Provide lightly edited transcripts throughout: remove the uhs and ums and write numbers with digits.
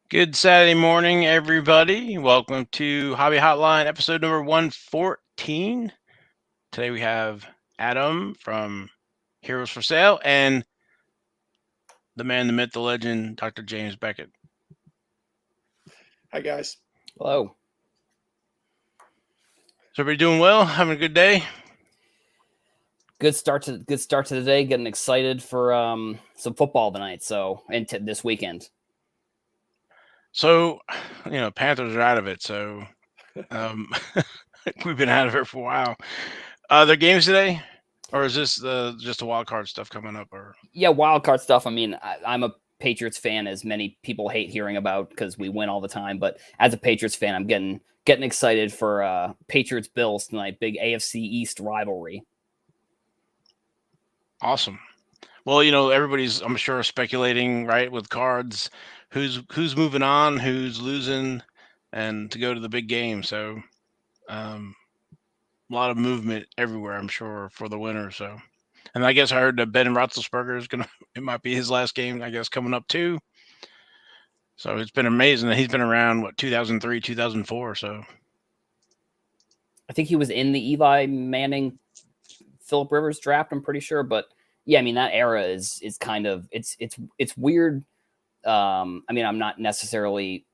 Good Saturday morning, everybody. Welcome to Hobby Hotline, episode number 114. Today we have Adam from Heroes for Sale and the man, the myth, the legend, Dr. James Beckett. Hi, guys. Hello. So everybody doing well? Having a good day? Good start to the day. Getting excited for some football tonight. So into this weekend. So, Panthers are out of it. So we've been out of it for a while. Are there games today? Or is this just the wild card stuff coming up? Or yeah, wild card stuff. I mean, I'm a Patriots fan, as many people hate hearing about because we win all the time. But as a Patriots fan, I'm getting excited for Patriots Bills tonight. Big AFC East rivalry. awesome. Well, everybody's, I'm sure, speculating, right, with cards, who's moving on, who's losing, and to go to the big game. So, a lot of movement everywhere, I'm sure, for the winner. So, and I guess I heard that Ben Roethlisberger is gonna, it might be his last game, I guess, coming up too. So it's been amazing that he's been around, 2003, 2004. So I think he was in the Eli Manning, Phillip Rivers draft. I'm pretty sure, but yeah, I mean that era is kind of it's weird. I mean, I'm not necessarily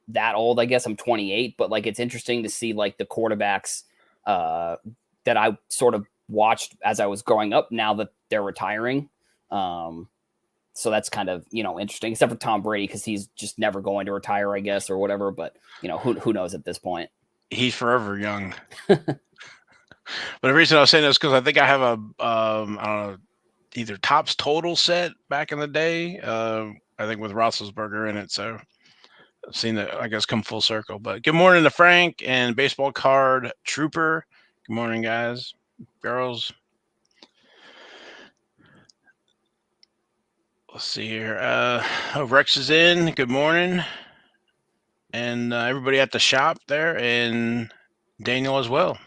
that old. I guess I'm 28, but like it's interesting to see like the quarterbacks that I sort of watched as I was growing up. Now that they're retiring, so that's kind of interesting. Except for Tom Brady because he's just never going to retire, I guess, or whatever. But who knows at this point? he's forever young. But the reason I was saying this because I think I have a I don't know, either Topps Total set back in the day. I think with Roethlisberger in it. So I've seen that, I guess, come full circle. But good morning to Frank and Baseball Card Trooper. Good morning, guys, girls. Let's see here. Rex is in. Good morning. And everybody at the shop there, and Daniel as well.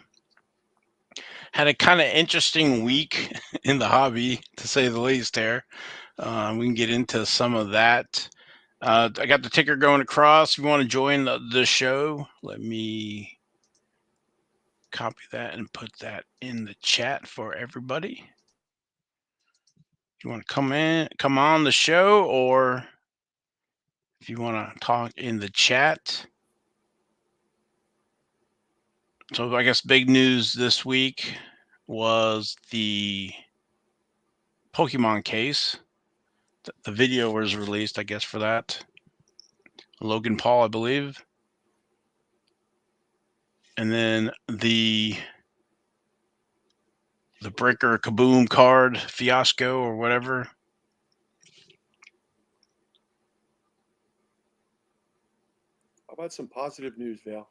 Had a kind of interesting week in the hobby, to say the least here. We can get into some of that. I got the ticker going across. If you want to join the show, let me copy that and put that in the chat for everybody. If you want to come on the show, or if you want to talk in the chat. So I guess big news this week was the Pokemon case. The video was released, I guess, for that. Logan Paul, I believe. And then the Breaker Kaboom card fiasco or whatever. How about some positive news, Val?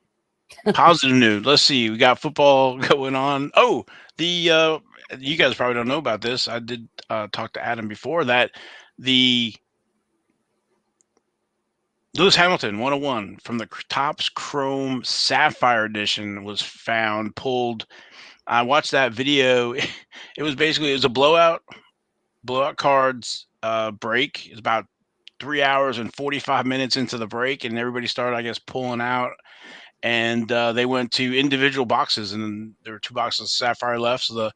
Positive news. Let's see. We got football going on. Oh, the you guys probably don't know about this. I did talk to Adam before that. The Lewis Hamilton 101 from the Topps Chrome Sapphire Edition was found, pulled. I watched that video. It was a blowout cards break. It's about 3 hours and 45 minutes into the break, and everybody started, I guess, pulling out. And they went to individual boxes, and there were 2 boxes of Sapphire left. So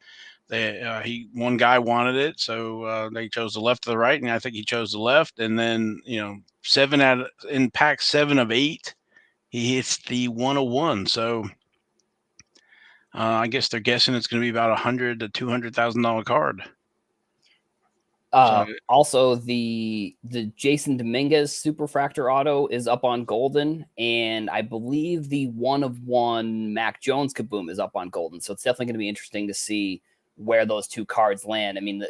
one guy wanted it, so they chose the left or the right, and I think he chose the left. And then in pack 7 of 8, he hits the 101. So I guess they're guessing it's going to be about $100,000 to $200,000 card. Also, the Jason Dominguez Superfractor auto is up on Golden, and I believe the 1/1 Mac Jones Kaboom is up on Golden. So it's definitely going to be interesting to see where those 2 cards land. I mean,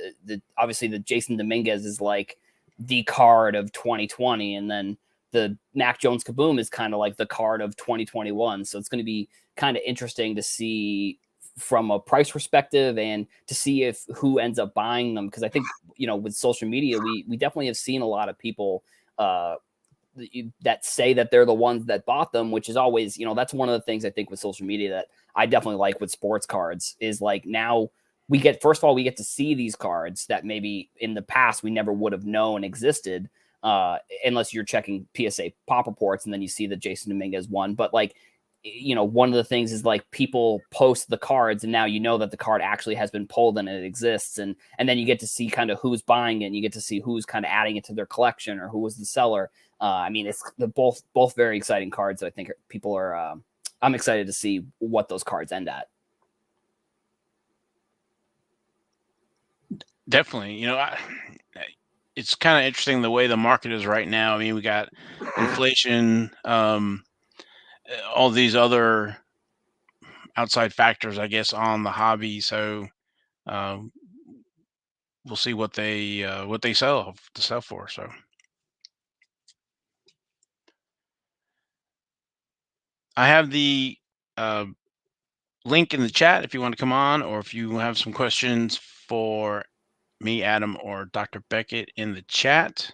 obviously the Jason Dominguez is like the card of 2020, and then the Mac Jones Kaboom is kind of like the card of 2021. So it's going to be kind of interesting to see from a price perspective and to see if who ends up buying them. Because I think, with social media, we definitely have seen a lot of people that say that they're the ones that bought them, which is always, that's one of the things I think with social media that I definitely like with sports cards is like now we get, first of all, we get to see these cards that maybe in the past we never would have known existed. unless you're checking PSA pop reports and then you see that Jason Dominguez won. But like, one of the things is like people post the cards and now you know that the card actually has been pulled and it exists. And then you get to see kind of who's buying it and you get to see who's kind of adding it to their collection or who was the seller. I mean, it's both very exciting cards that I think people are, I'm excited to see what those cards end at. Definitely. It's kind of interesting the way the market is right now. I mean, we got inflation, all these other outside factors, I guess, on the hobby. So we'll see what they sell for. So I have the link in the chat if you want to come on, or if you have some questions for me, Adam, or Dr. Beckett in the chat.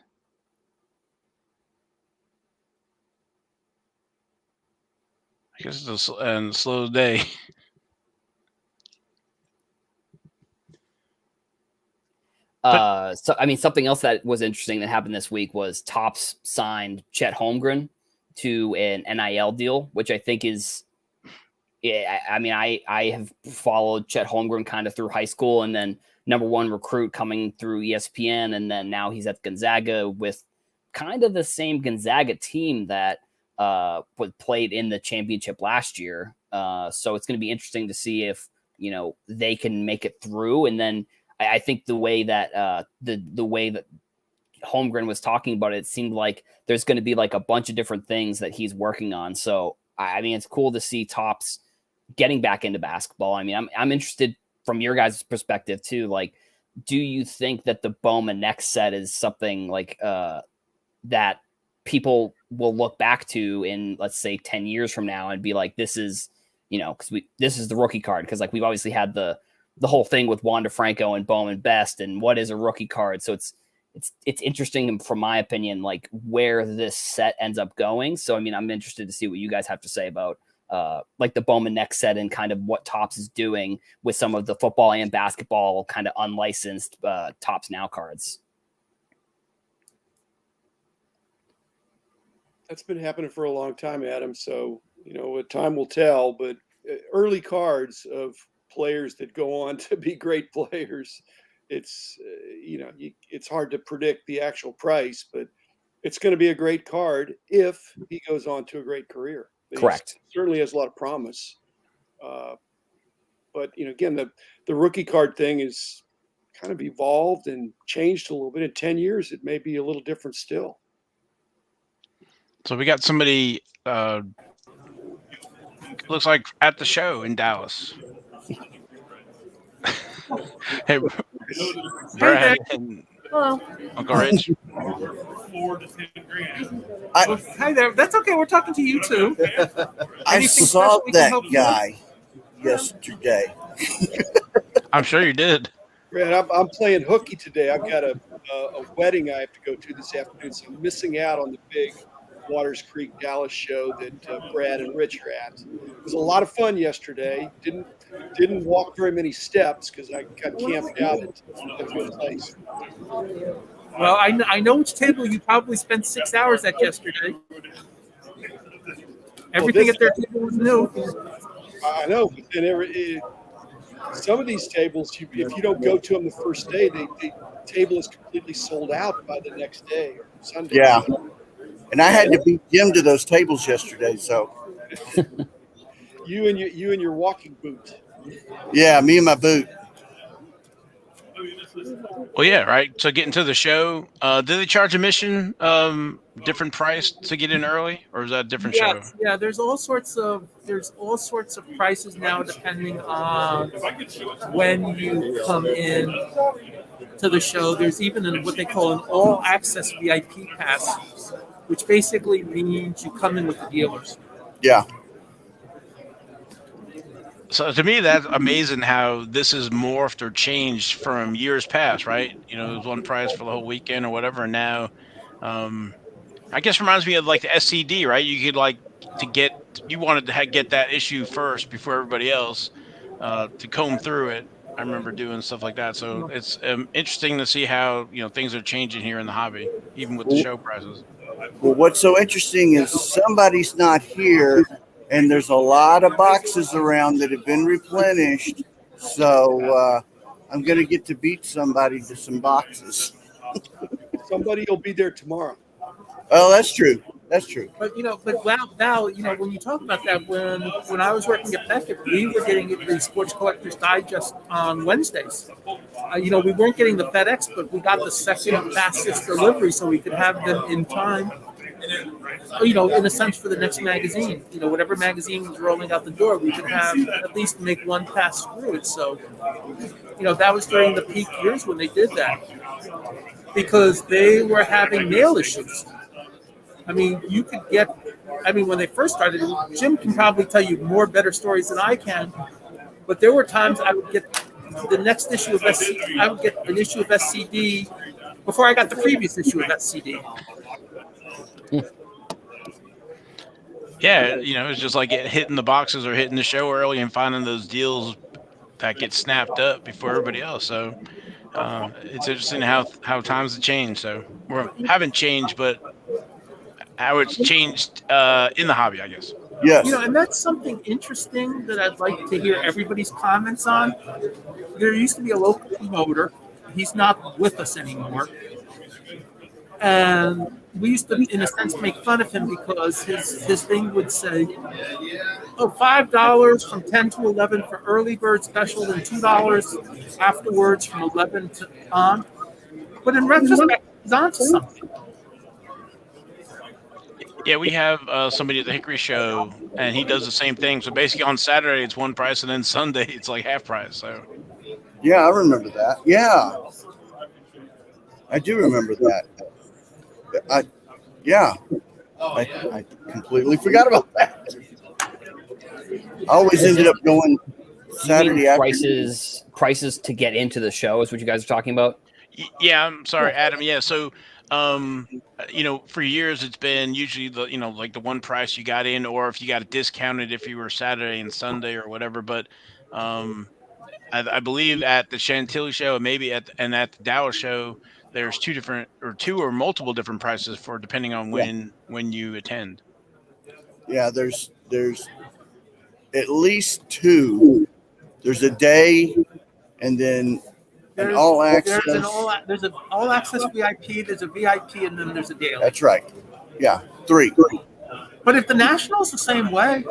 I guess it's a slow day. So I mean, something else that was interesting that happened this week was Topps signed Chet Holmgren to an NIL deal, which I think is, I mean, I have followed Chet Holmgren kind of through high school and then #1 recruit coming through ESPN. And then now he's at Gonzaga with kind of the same Gonzaga team that played in the championship last year. So it's going to be interesting to see if, they can make it through. And then I think the way that the way that Holmgren was talking about it seemed like there's going to be like a bunch of different things that he's working on. So I mean, it's cool to see Topps getting back into basketball. I mean, I'm interested from your guys' perspective too. Like, do you think that the Bowman next set is something like that people will look back to in, let's say, 10 years from now and be like, this is, because this is the rookie card, because like we've obviously had the whole thing with Wander Franco and Bowman Best and what is a rookie card. So it's interesting from my opinion, like where this set ends up going. So, I mean, I'm interested to see what you guys have to say about like the Bowman next set and kind of what Topps is doing with some of the football and basketball kind of unlicensed Topps Now cards. That's been happening for a long time, Adam. So, time will tell, but early cards of players that go on to be great players, it's it's hard to predict the actual price, but it's going to be a great card if he goes on to a great career. Correct. He certainly has a lot of promise. But again, the rookie card thing is kind of evolved and changed a little bit. In 10 years, it may be a little different still. So we got somebody looks like at the show in Dallas. Hey, Brad and Uncle Rich. Hi there. That's okay. We're talking to you too. I saw that guy yesterday. I'm sure you did. Brad, I'm playing hooky today. I've got a wedding I have to go to this afternoon, so I'm missing out on the big Waters Creek Dallas show that Brad and Rich are at. It was a lot of fun yesterday. Didn't walk very many steps because I got camped out at the place. Well, I know which table you probably spent 6 hours at yesterday. Everything at their table was new. I know, but then some of these tables, if you don't go to them the first day, the table is completely sold out by the next day or Sunday. Yeah. And I had to beat Jim to those tables yesterday, so. You and your walking boot. Yeah, me and my boot. Well, yeah, right. So getting to the show, do they charge admission different price to get in early, or is that a different show? Yeah, there's all sorts of prices now depending on when you come in to the show. There's even what they call an all access VIP pass, which basically means you come in with the dealers. Yeah. So to me, that's amazing how this is morphed or changed from years past, right? It was one price for the whole weekend or whatever. And now, I guess reminds me of like the SCD, right? You could you wanted to get that issue first before everybody else to comb through it. I remember doing stuff like that. So it's interesting to see how things are changing here in the hobby, even with the show prices. Well, what's so interesting is somebody's not here, and there's a lot of boxes around that have been replenished. So I'm going to get to beat somebody to some boxes. Somebody will be there tomorrow. Oh, that's true. That's true. But Val, when you talk about that, when I was working at Beckett, we were getting the Sports Collectors Digest on Wednesdays. We weren't getting the FedEx, but we got the second fastest delivery, so we could have them in time. In a sense, for the next magazine. Whatever magazine was rolling out the door, we could have at least make one pass through it. So, that was during the peak years when they did that, because they were having mail issues. I mean, when they first started, Jim can probably tell you better stories than I can, but there were times I would get the next issue of I would get an issue of SCD before I got the previous issue of SCD. Yeah, it's just like hitting the boxes or hitting the show early and finding those deals that get snapped up before everybody else. So it's interesting how times have changed. So haven't changed, but how it's changed in the hobby, I guess. Yes. And that's something interesting that I'd like to hear everybody's comments on. There used to be a local promoter. He's not with us anymore. And we used to, in a sense, make fun of him because his thing would say, $5 from 10 to 11 for early bird special and $2 afterwards from 11 to on. But in retrospect, he's onto something. Yeah, we have somebody at the Hickory Show, and he does the same thing. So basically on Saturday, it's one price, and then Sunday, it's like half price. So. Yeah, I remember that. Yeah. I do remember that. I completely forgot about that. I always ended up going Saturday afternoon. Prices to get into the show is what you guys are talking about? Yeah, I'm sorry, Adam. Yeah, so for years it's been usually the like the one price you got in, or if you got it discounted if you were Saturday and Sunday or whatever. But I believe at the Chantilly show and maybe at the Dallas show, there's two or multiple different prices for depending on when you attend. Yeah, there's at least two. There's a day, and then an all access. There's an all access VIP. There's a VIP, and then there's a daily. That's right. Yeah, 3. But if the National's the same way,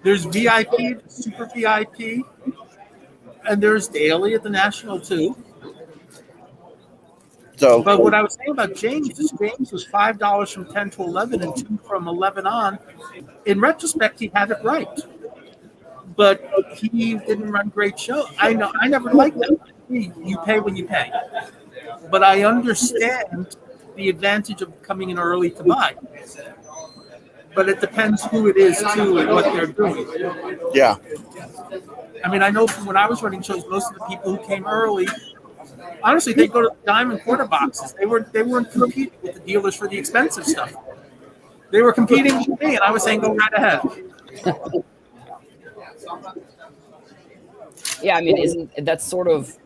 there's VIP, super VIP, and there's daily at the National too. So, but what I was saying about James is James was $5 from 10 to 11 and 2 from 11 on. In retrospect, he had it right, but he didn't run great show. I know. I never liked that. You pay when you pay, but I understand the advantage of coming in early to buy. But it depends who it is too and what they're doing. Yeah. I mean, I know from when I was running shows, most of the people who came early, honestly, they go to the diamond quarter boxes. They weren't competing with the dealers for the expensive stuff. They were competing with me, and I was saying, go right ahead. Yeah, I mean, that's sort of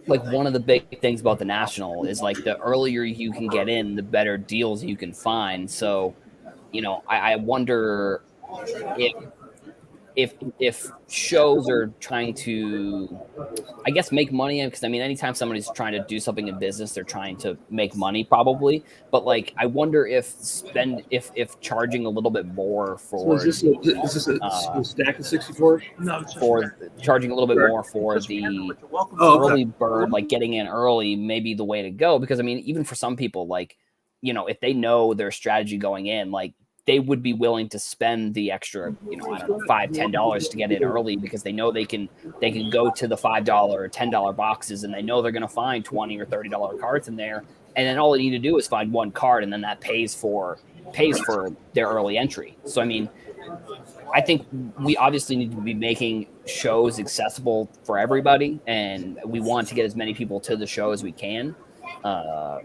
like one of the big things about the National is like the earlier you can get in, the better deals you can find. So, I wonder if shows are trying to, I guess, make money, because I mean, anytime somebody's trying to do something in business, they're trying to make money probably. But like, I wonder if charging a little bit more for is this a stack of 64? No, for charging a little bit more for the early bird, like getting in early, may be the way to go. Because I mean, even for some people, like, if they know their strategy going in, like, they would be willing to spend the extra, I don't know, $5-10 to get in early, because they know they can go to the $5 or $10 boxes, and they know they're going to find $20 or $30 cards in there, and then all they need to do is find one card, and then that pays for their early entry. So I mean, I think we obviously need to be making shows accessible for everybody, and we want to get as many people to the show as we can.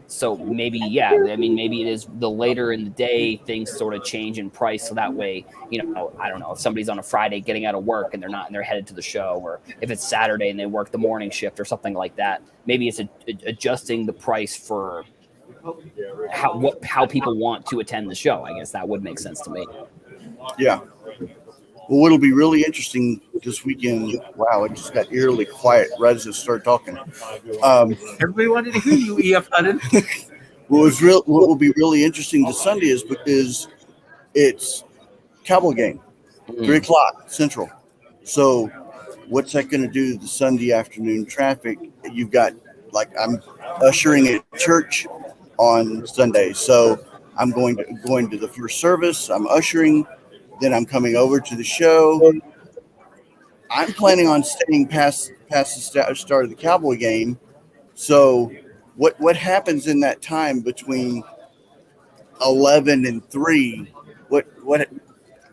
So maybe, yeah, I mean, maybe it is the later in the day things sort of change in price. So that way, you know, I don't know if somebody's on a Friday getting out of work and they're headed to the show, or if it's Saturday and they work the morning shift or something like that, maybe it's adjusting the price for how people want to attend the show. I guess that would make sense to me. Yeah. Well, what'll be really interesting this weekend, wow, it just got eerily quiet right as I started talking. Everybody wanted to hear you, E.F. Hutton. What will be really interesting this Sunday is it's Cowboy game, 3:00 Central. So what's that going to do to the Sunday afternoon traffic? You've got, like, I'm ushering at church on Sunday, so I'm going to the first service. I'm ushering, then I'm coming over to the show. I'm planning on staying past the start of the Cowboy game. So what happens in that time between 11 and 3?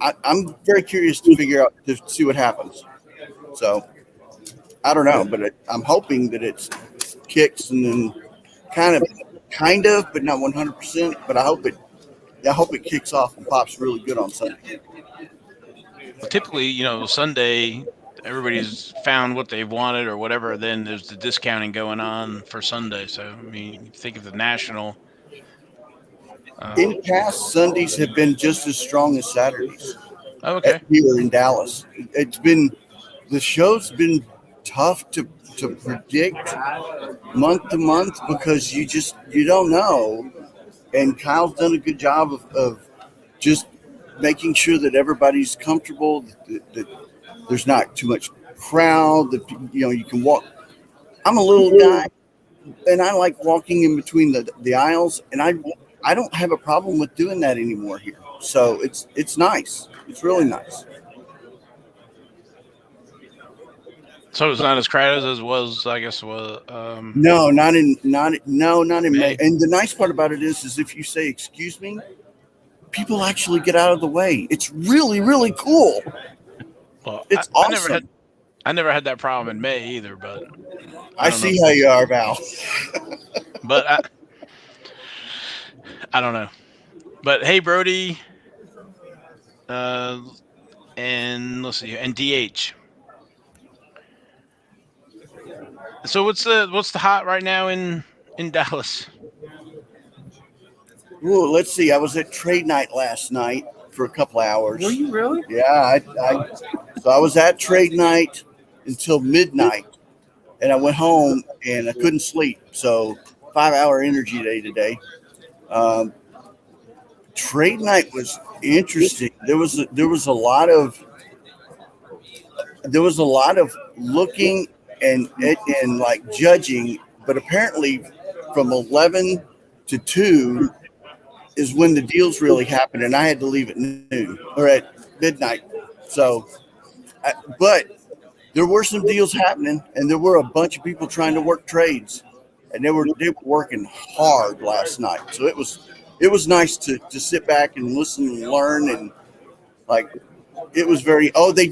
I'm very curious to figure out, to see what happens. So I don't know, but I'm hoping that it kicks and then kind of, but not 100%. But I hope it kicks off and pops really good on Sunday. Well, typically, you know, Sunday, everybody's found what they've wanted or whatever. Then there's the discounting going on for Sunday. So, I mean, think of the national. In past, Sundays have been just as strong as Saturdays. Oh, okay. Here in Dallas, the show's been tough to predict month to month because you don't know. And Kyle's done a good job of just making sure that everybody's comfortable, that there's not too much crowd, that, you know, you can walk. I'm a little guy, and I like walking in between the aisles, and I don't have a problem with doing that anymore here. So it's nice. It's really nice. So it's not as crowded as was, I guess. No, not in May. And the nice part about it is if you say excuse me, people actually get out of the way. It's really, really cool. Well, it's awesome. I never had that problem in May either, but I see how you are, Val. But I don't know. But hey, Brody, and let's see, and DH. So what's the hot right now in Dallas? Ooh, let's see. I was at trade night last night for a couple hours. Were you really? Yeah, so I was at trade night until midnight, and I went home and I couldn't sleep. So 5-hour energy day today. Trade night was interesting. There was a lot of looking and like judging, but apparently from 11 to 2 is when the deals really happen, and I had to leave at noon or at midnight. So, but there were some deals happening, and there were a bunch of people trying to work trades, and they were working hard last night. So it was nice to sit back and listen and learn, and like it was very. Oh, they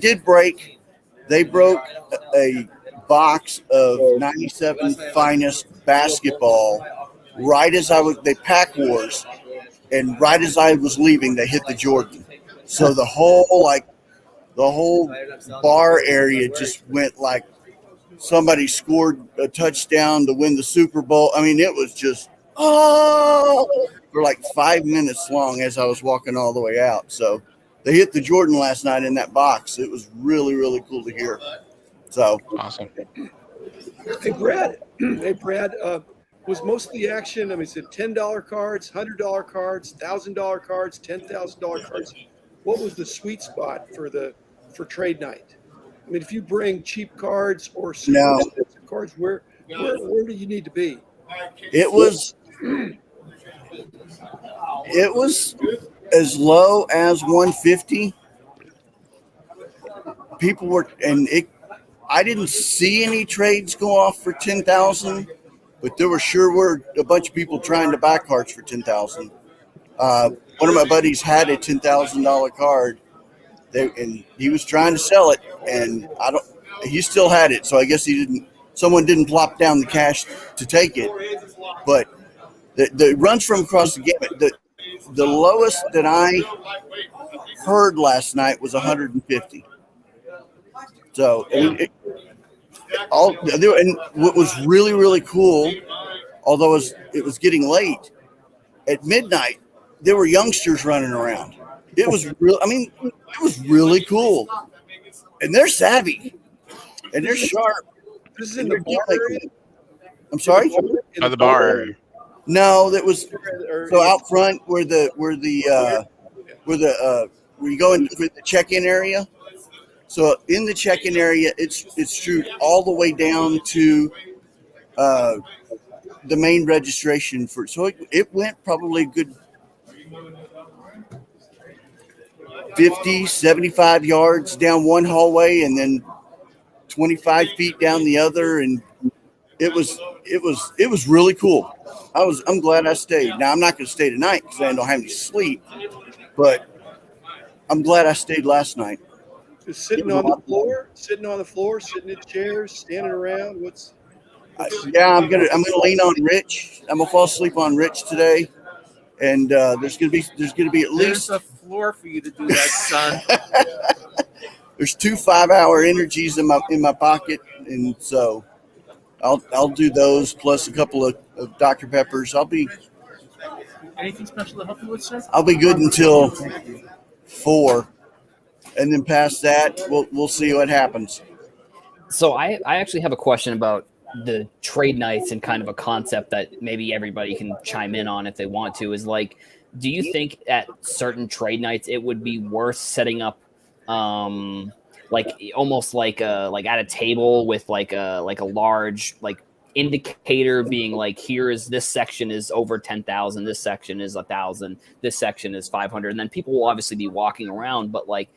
broke a box of 97 finest basketball right as they pack wars. And right as I was leaving, they hit the Jordan. So the whole bar area just went like somebody scored a touchdown to win the Super Bowl. I mean, it was just for like 5 minutes long as I was walking all the way out. So they hit the Jordan last night in that box. It was really, really cool to hear. So awesome. Hey, Brad. Was most of the action, I mean, is it $10 cards, $100 cards, $1,000 cards, $10,000 cards? What was the sweet spot for trade night? I mean, if you bring cheap cards or super expensive cards, where do you need to be? It was as low as 150. People were, and I didn't see any trades go off for 10,000. But there were a bunch of people trying to buy cards for 10,000. One of my buddies had a $10,000 card, and he was trying to sell it, and he still had it. So I guess someone didn't plop down the cash to take it. but the runs from across the gamut. The lowest that I heard last night was 150. So and what was really, really cool, although it was getting late, at midnight there were youngsters running around. It was real. I mean, it was really cool, and they're savvy and they're sharp. This is in the bar area? I'm sorry. By the bar. No, that was so out front where you go into the check-in area. So in the check-in area, it's true all the way down to the main registration for. So it went probably a good 50, 75 yards down one hallway, and then 25 feet down the other, and it was really cool. I'm glad I stayed. Now I'm not going to stay tonight because I don't have any sleep, but I'm glad I stayed last night. Just sitting on the floor, sitting in chairs, standing around. I'm gonna lean on Rich. I'm gonna fall asleep on Rich today, and there's gonna be at least a floor for you to do that, son. There's 2 5-hour energies in my pocket, and so I'll do those plus a couple of Dr. Peppers. Anything special to help you with, sir? I'll be good until 4, and then past that we'll see what happens. So I actually have a question about the trade nights and kind of a concept that maybe everybody can chime in on if they want to. Is like, do you think at certain trade nights it would be worth setting up like almost like at a table with like a large like indicator being like, here is this section is over 10,000, this section is 1,000, this section is 500, and then people will obviously be walking around. But like,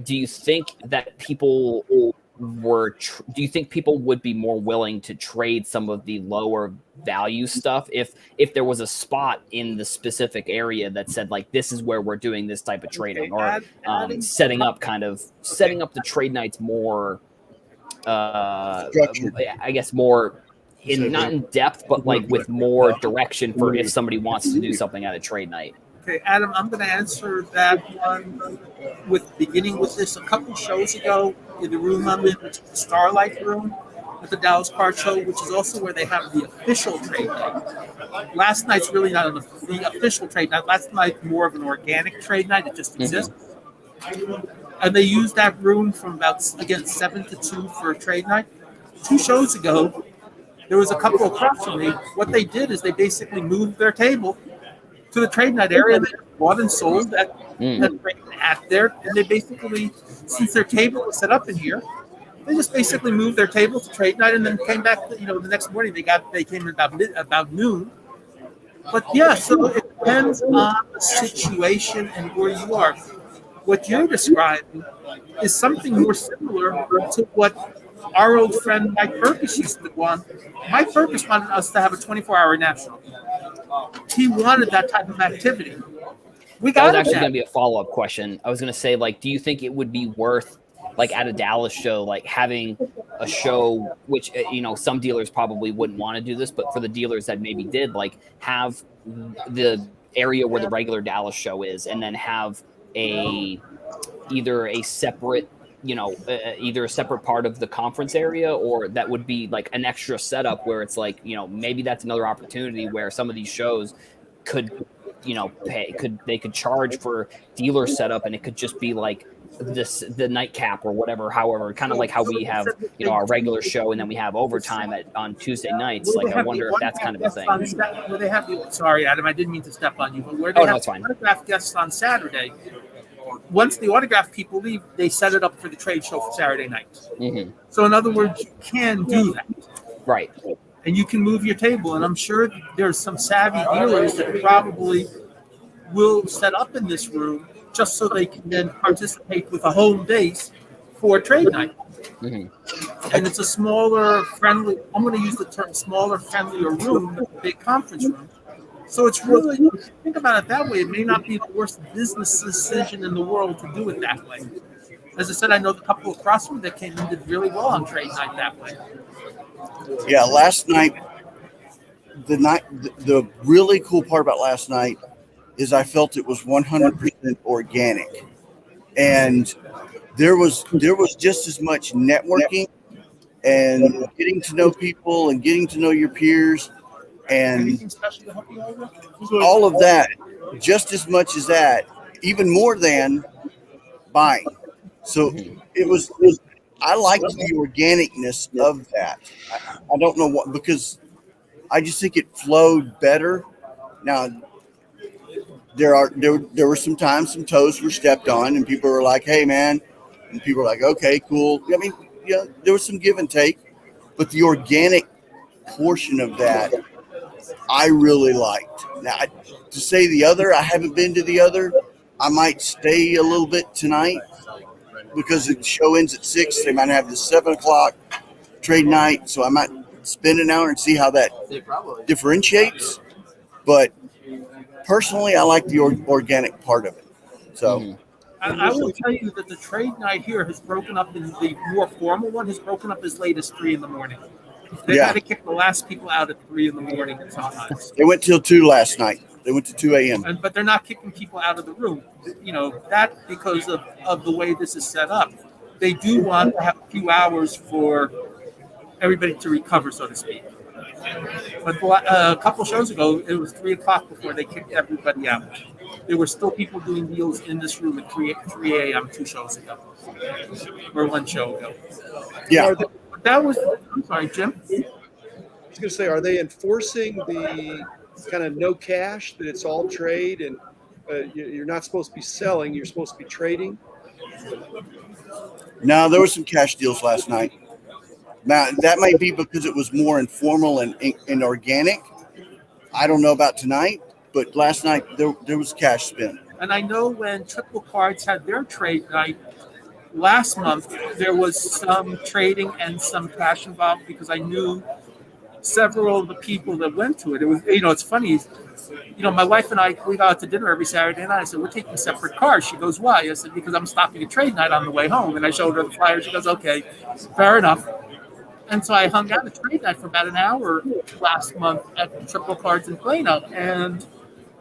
do you think that people would be more willing to trade some of the lower value stuff if there was a spot in the specific area that said like, this is where we're doing this type of trading, or setting up the trade nights more I guess more not in depth, but like with more direction for if somebody wants to do something at a trade night? Okay, Adam, I'm going to answer that one beginning with this. A couple shows ago, in the room I'm in, which is the Starlight Room at the Dallas Card Show, which is also where they have the official trade night. Last night's really not the official trade night. Last night, more of an organic trade night. It just exists. And they used that room from about, again, 7 to 2 for a trade night. 2 shows ago, there was a couple across from me. What they did is they basically moved their table to the trade night area. They bought and sold at there, and they basically, since their table was set up in here, they just basically moved their table to trade night, and then came back. The next morning they came about noon. But yeah, so it depends on the situation and where you are. What you're describing is something more similar to what our old friend Mike Purkis used to want. Mike Purkis wanted us to have a 24-hour national. He wanted that type of activity. That was actually going to be a follow-up question. I was going to say, like, do you think it would be worth, like, at a Dallas show, like, having a show, which, some dealers probably wouldn't want to do this, but for the dealers that maybe did, like, have the area where the regular Dallas show is, and then have either a separate part of the conference area, or that would be like an extra setup where it's like, maybe that's another opportunity where some of these shows could, they could charge for dealer setup, and it could just be like the nightcap or whatever, however, kind of like how we have, our regular show, and then we have overtime on Tuesday nights. Like, I wonder if that's kind of a thing. Where they have sorry, Adam, I didn't mean to step on you, but where they have autograph guests on Saturday, once the autograph people leave, they set it up for the trade show for Saturday night. Mm-hmm. So in other words, you can do that. Right. And you can move your table. And I'm sure there's some savvy dealers that probably will set up in this room just so they can then participate with a home base for trade night. Mm-hmm. And it's a smaller, friendly, I'm going to use the term smaller, friendlier room than a big conference room. So it's really, if you think about it that way, it may not be the worst business decision in the world to do it that way. As I said, I know the couple across from me that came in did really well on trade night that way. Yeah, last night the really cool part about last night is I felt it was 100% organic, and there was just as much networking and getting to know people and getting to know your peers and all of that, just as much as that, even more than buying. So it was I liked the organicness of that. I don't know what, because I just think it flowed better. Now there were some times some toes were stepped on and people were like, "Hey man," and people were like, "Okay, cool." I mean, there was some give and take, but the organic portion of that I really liked. Now, to say the other, I haven't been to the other. I might stay a little bit tonight because the show ends at 6. They might have the 7 o'clock trade night, so I might spend an hour and see how that differentiates. But personally, I like the organic part of it. So. I will tell you that the trade night here has broken up, in the more formal one has broken up as late as 3 in the morning. They had to kick the last people out at 3 in the morning sometimes. They went till 2 last night. They went to 2 a.m. But they're not kicking people out of the room. That because of the way this is set up. They do want to have a few hours for everybody to recover, so to speak. But a couple shows ago, it was 3 o'clock before they kicked everybody out. There were still people doing deals in this room at 3 a.m. 2 shows ago, or 1 show ago. Yeah. That was, I'm sorry, Jim? I was going to say, are they enforcing the kind of no cash, that it's all trade and you're not supposed to be selling, you're supposed to be trading? No, there were some cash deals last night. Now, that might be because it was more informal and organic. I don't know about tonight, but last night there was cash spent. And I know when Triple Cards had their trade night last month, there was some trading and some cash involved because I knew several of the people that went to it. It was, it's funny. My wife and I, we go out to dinner every Saturday night. I said, we're taking separate cars. She goes, why? I said, because I'm stopping a trade night on the way home. And I showed her the flyer. She goes, okay, fair enough. And so I hung out at trade night for about an hour last month at Triple Cards in Plano. And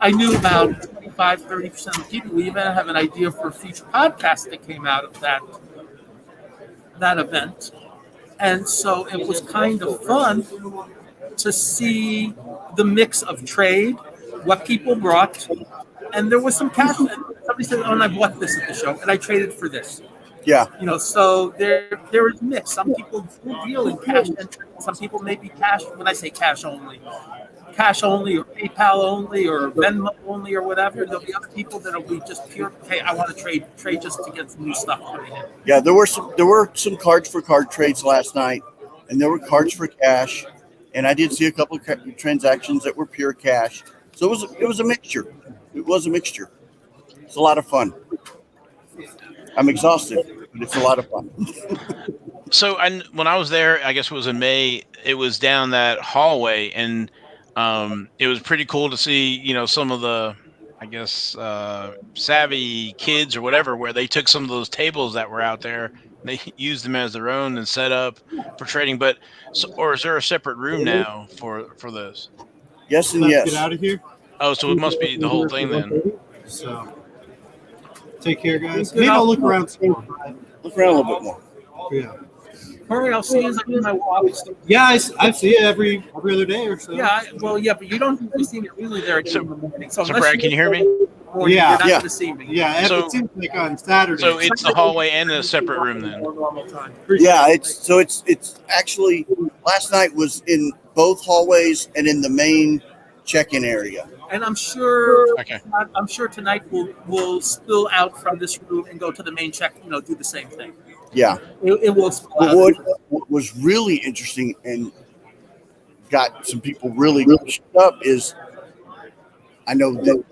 I knew about 25-30% of the people. We even have an idea for a future podcast that came out of that event. And so it was kind of fun to see the mix of trade, what people brought, and there was some cash. Somebody said, "Oh, and I bought this at the show, and I traded for this." Yeah. So there is mix. Some people will deal in cash, and some people may be cash. When I say cash only, or PayPal only, or Venmo only, or whatever. There'll be other people that'll be just pure. Hey, I want to trade just to get some new stuff coming in. Yeah, there were some cards for card trades last night, and there were cards for cash, and I did see a couple of transactions that were pure cash. So it was a mixture. It was a mixture. It's a lot of fun. I'm exhausted, but it's a lot of fun. So, when I was there, I guess it was in May. It was down that hallway, and it was pretty cool to see, some of the, I guess, savvy kids or whatever, where they took some of those tables that were out there, they used them as their own and set up for trading. But, or is there a separate room now for those? Yes and yes. Get out of here. Oh, so it must be the whole thing then. So, take care, guys. Maybe I'll look around some more. Look around a little bit more. Yeah. Hurry, I'll see you in my walk. Yeah, I see it every other day or so. Yeah, but you don't usually see me really there in the morning. So Brad, can you hear me? Yeah. You're not Yeah. going to see me. Yeah, So- it seems like on Saturday. So it's the hallway and a separate room then. Normal time. Yeah, it's actually last night was in both hallways and in the main check-in area. And I'm sure, Okay. Tonight we'll spill out from this room and go to the main check. Do the same thing. Yeah. It will spill But out. what was really interesting and got some people really shook up is, I know that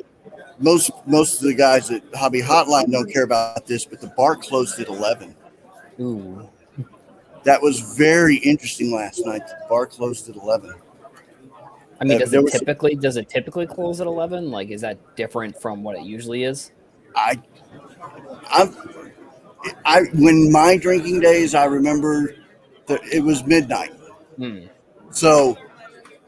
most of the guys at Hobby Hotline don't care about this, but the bar closed at 11. Ooh. That was very interesting last night. The bar closed at 11. I mean, There was- does it typically close at 11? Like, is that different from what it usually is? When my drinking days, I remember that it was midnight. So,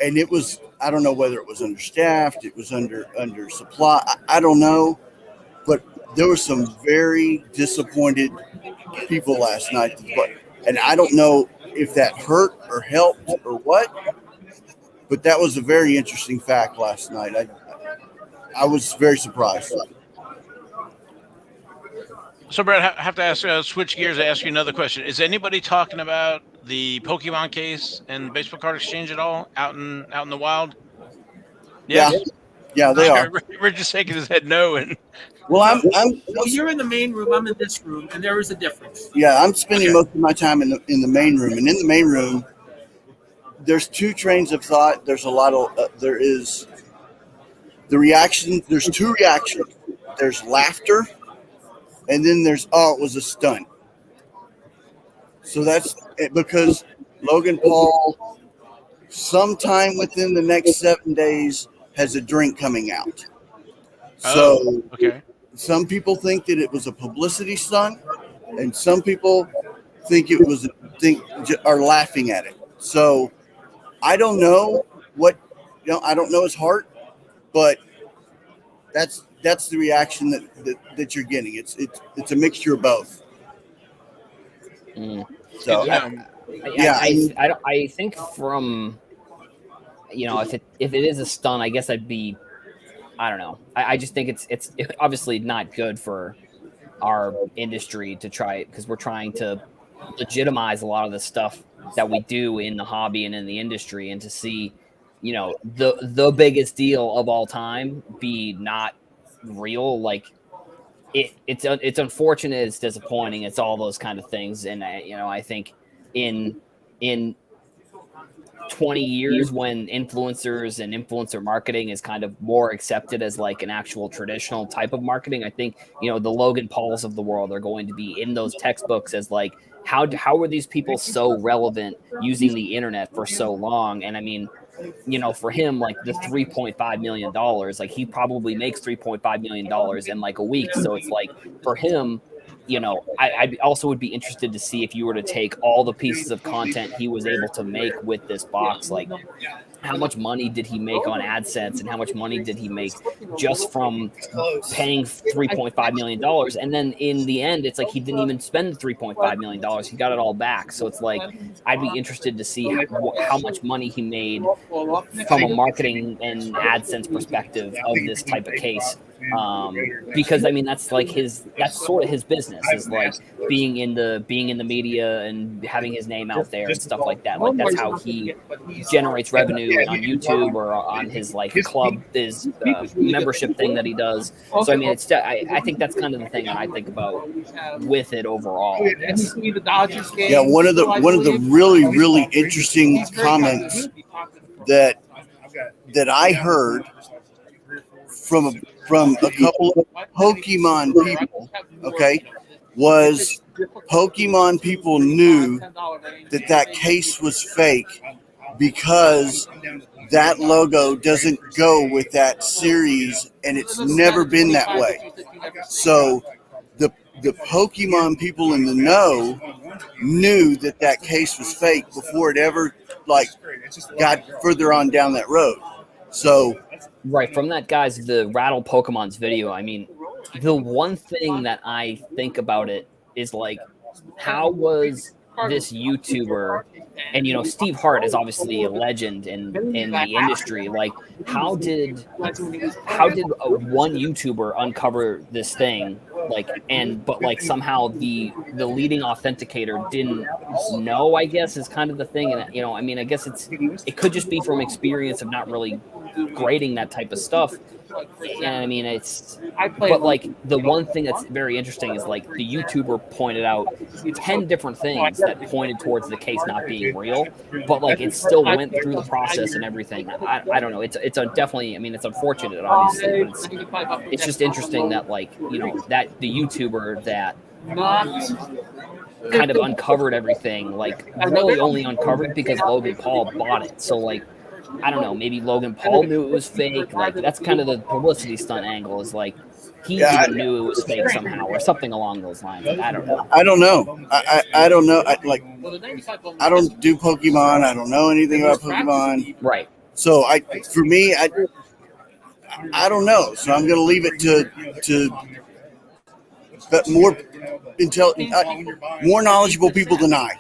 and it was, I don't know whether it was understaffed, it was under supply. I don't know, but there were some very disappointed people last night. And I don't know if that hurt or helped or what, but that was a very interesting fact last night. I was very surprised. So, Brad, I have to ask, switch gears and ask you another question. Is anybody talking about the Pokemon case and the baseball card exchange at all out in the wild? Yes? Yeah, they are. We're just shaking his head no. And well, well, you're in the main room. I'm in this room, and there is a difference. Yeah, I'm spending most of my time in the main room, and in the main room, there's two trains of thought. There's a lot of there is the reaction. There's two reactions. There's laughter. And then there's, it was a stunt. So that's it, because Logan Paul, sometime within the next 7 days, has a drink coming out. So some people think that it was a publicity stunt, and some people think it was are laughing at it. So I don't know I don't know his heart, but that's the reaction that you're getting. It's a mixture of both. So I think from if it is a stunt, I guess I don't know. I just think it's obviously not good for our industry to try it, because we're trying to legitimize a lot of the stuff that we do in the hobby and in the industry, and to see the biggest deal of all time be not real, like it's unfortunate, it's disappointing, it's all those kind of things. And I think in 20 years, when influencers and influencer marketing is kind of more accepted as like an actual traditional type of marketing, I think the Logan Pauls of the world are going to be in those textbooks as like, how were these people so relevant using the internet for so long? And I mean, for him, like the $3.5 million, like he probably makes $3.5 million in like a week. So it's like, for him, I also would be interested to see, if you were to take all the pieces of content he was able to make with this box, like how much money did he make on AdSense, and how much money did he make just from paying $3.5 million? And then in the end, it's like he didn't even spend $3.5 million. He got it all back. So it's like, I'd be interested to see how much money he made from a marketing and AdSense perspective of this type of case. Because I mean, that's sort of his business, is like being in the media and having his name out there and stuff like that. Like that's how he generates revenue on YouTube or on his like club, his membership thing that he does. So I mean, I think that's kind of the thing that I think about with it overall. Yeah, one of the really, really interesting comments that I heard from a couple of Pokemon people, was Pokemon people knew that case was fake because that logo doesn't go with that series, and it's never been that way. So the Pokemon people in the know knew that case was fake before it ever got further on down that road. So right, from that guy's the Rattle Pokemon's video, I mean, the one thing that I think about it is like, how was this YouTuber, and Steve Hart is obviously a legend in the industry, like how did one YouTuber uncover this thing, but somehow the leading authenticator didn't know, I guess, is kind of the thing. And I mean, I guess it could just be from experience of not really grading that type of stuff. And I mean, but like the one thing that's very interesting is like the YouTuber pointed out 10 different things that pointed towards the case not being real, but like it still went through the process and everything. I don't know. It's definitely, I mean, it's unfortunate, obviously, but it's just interesting that that the YouTuber that kind of uncovered everything, like really only uncovered because Logan Paul bought it. So like, I don't know, maybe Logan Paul knew it was fake. Like that's kind of the publicity stunt angle, is like he even knew it was fake somehow, or something along those lines. Like, I don't know. I don't know. I don't know. I don't do Pokemon. I don't know anything about Pokemon. Right. So for me, I don't know. So I'm going to leave it to but more more knowledgeable people than I.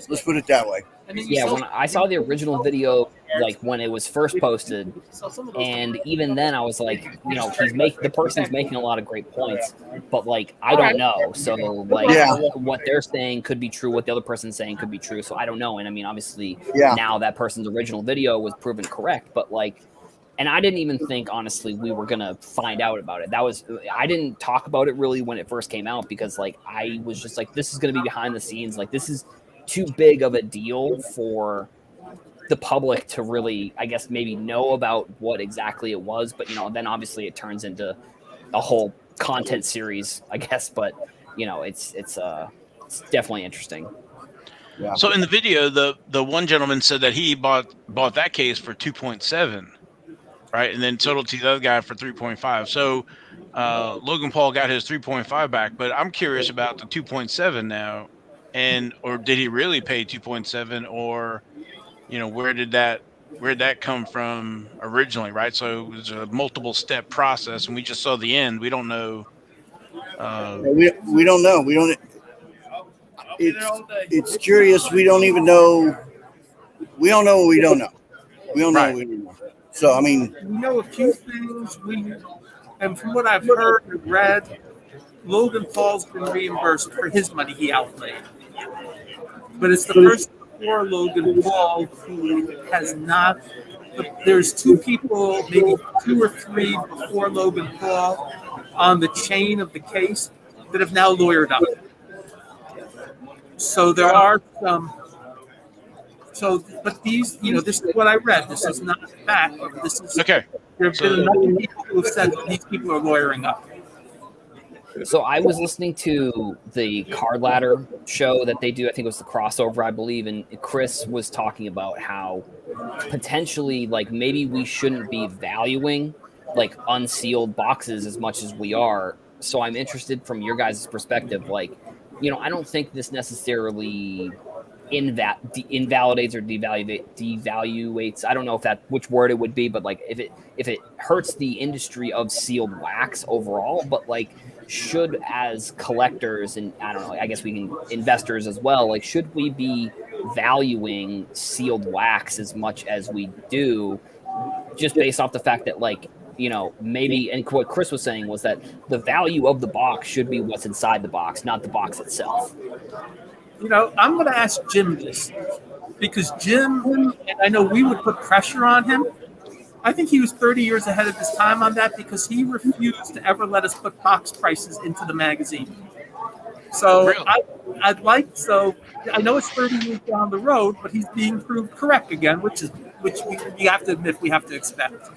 Let's put it that way. Yeah, when I saw the original video, like when it was first posted, and even then I was like, the person's making a lot of great points, but like I don't know. So like what they're saying could be true, what the other person's saying could be true. So I don't know. And I mean, obviously now that person's original video was proven correct, but like, and I didn't even think, honestly, we were gonna find out about it. I didn't talk about it really when it first came out because like I was just like, this is gonna be behind the scenes. Like this is too big of a deal for the public to really, I guess, maybe know about what exactly it was. But then obviously it turns into a whole content series, I guess. But it's definitely interesting. Yeah. So in the video, the one gentleman said that he bought that case for 2.7, right, and then sold it to the other guy for 3.5. So Logan Paul got his 3.5 back, but I'm curious about the 2.7 now, or did he really pay 2.7, or where did that come from originally, right? So it was a multiple step process, and we just saw the end. We don't know. We don't know. We don't. It's curious. We don't even know. We don't know what we don't know. We don't know what we don't know. So, I mean, we know a few things. And from what I've heard and read, Logan Paul's been reimbursed for his money he outlaid. But it's the person before Logan Paul who has not. There's two people, maybe two or three before Logan Paul on the chain of the case that have now lawyered up. So there are some. So, but these, this is what I read. This is not fact. This is okay. There have been enough people who have said that these people are lawyering up. So I was listening to the Card Ladder show that they do. I think it was the Crossover, I believe, and Chris was talking about how potentially, like, maybe we shouldn't be valuing like unsealed boxes as much as we are. So I'm interested from your guys' perspective. Like, I don't think this necessarily invalidates or devaluates. I don't know which word it would be, but like if it hurts the industry of sealed wax overall, but like should, as collectors, and I don't know, I guess we can investors as well, like should we be valuing sealed wax as much as we do, just based off the fact that like maybe, and what Chris was saying was that the value of the box should be what's inside the box, not the box itself. I'm going to ask Jim this because Jim, and I know we would put pressure on him. I think he was 30 years ahead of his time on that because he refused to ever let us put box prices into the magazine. So really? I know it's 30 years down the road, but he's being proved correct again, which we have to admit we have to expect.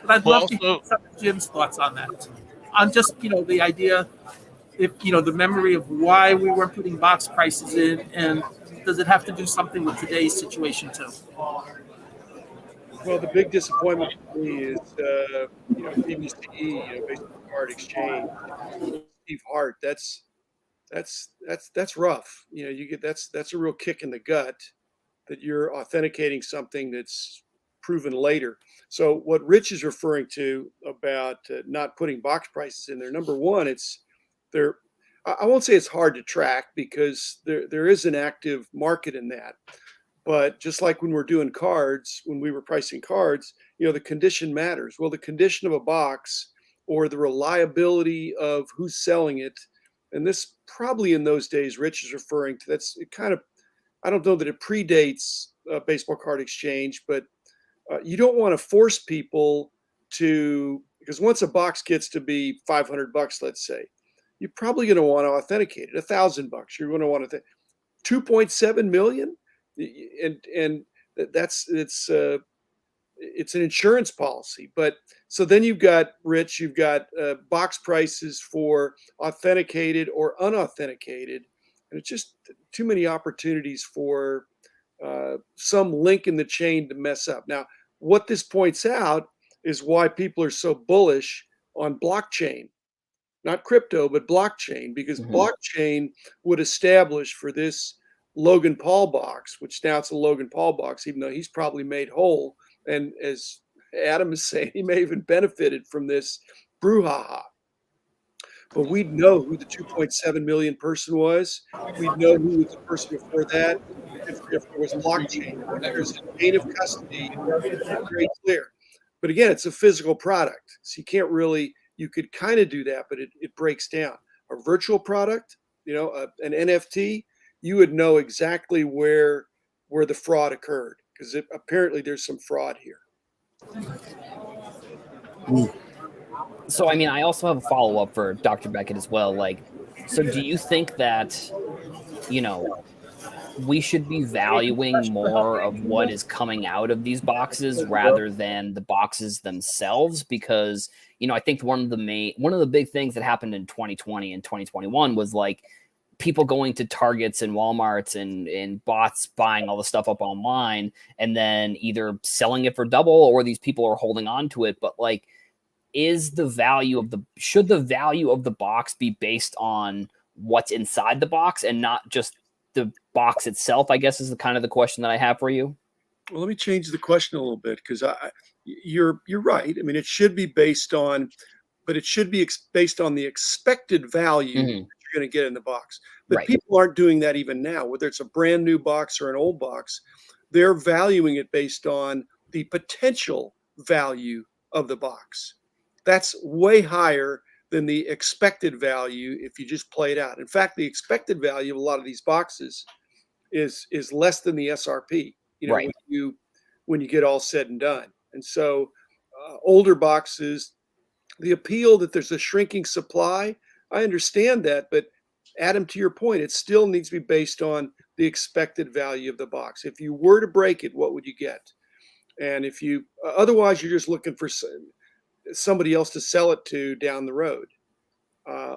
But I'd love to hear some of Jim's thoughts on that, on just the idea. If the memory of why we weren't putting box prices in, and does it have to do something with today's situation too? Well, the big disappointment for me is BBCE, Baseball Card Exchange. Steve Hart. That's rough. You get that's a real kick in the gut that you're authenticating something that's proven later. So what Rich is referring to about not putting box prices in there, number one, I won't say it's hard to track because there is an active market in that. But just like when we're doing cards, when we were pricing cards, the condition matters. Well, the condition of a box or the reliability of who's selling it, and this probably in those days, Rich is referring to, I don't know that it predates Baseball Card Exchange, but you don't want to force people to, because once a box gets to be $500, let's say, you're probably going to want to authenticate it. $1,000, you're going to want to 2.7 million, and it's an insurance policy. But so then you've got box prices for authenticated or unauthenticated, and it's just too many opportunities for some link in the chain to mess up. Now, what this points out is why people are so bullish on blockchain. Not crypto, but blockchain, because blockchain would establish for this Logan Paul box, which now it's a Logan Paul box, even though he's probably made whole And as Adam is saying, he may have even benefited from this brouhaha. But we'd know who the 2.7 million person was. We'd know who was the person before that. If there was blockchain, if there's a chain of custody, very clear. But again, it's a physical product. So you can't really, you could kind of do that, but it breaks down. A virtual product, an NFT, you would know exactly where the fraud occurred, because apparently there's some fraud here. So, I mean, I also have a follow up for Dr. Beckett as well. Like, so do you think that, we should be valuing more of what is coming out of these boxes rather than the boxes themselves? Because, I think one of the big things that happened in 2020 and 2021 was like people going to Targets and Walmarts and bots buying all the stuff up online and then either selling it for double, or these people are holding on to it. But like, should the value of the box be based on what's inside the box and not just the box itself, I guess, is the kind of the question that I have for you. Well, let me change the question a little bit, because you're right. I mean, it should be based on, but it should be based on the expected value that you're going to get in the box. But Right. People aren't doing that even now, whether it's a brand new box or an old box. They're valuing it based on the potential value of the box. That's way higher than the expected value if you just play it out. In fact, the expected value of a lot of these boxes is less than the SRP, Right. when you get all said and done. And so older boxes, the appeal that there's a shrinking supply, I understand that, but Adam, to your point, it still needs to be based on the expected value of the box. If you were to break it, what would you get? And if you, otherwise, you're just looking for somebody else to sell it to down the road.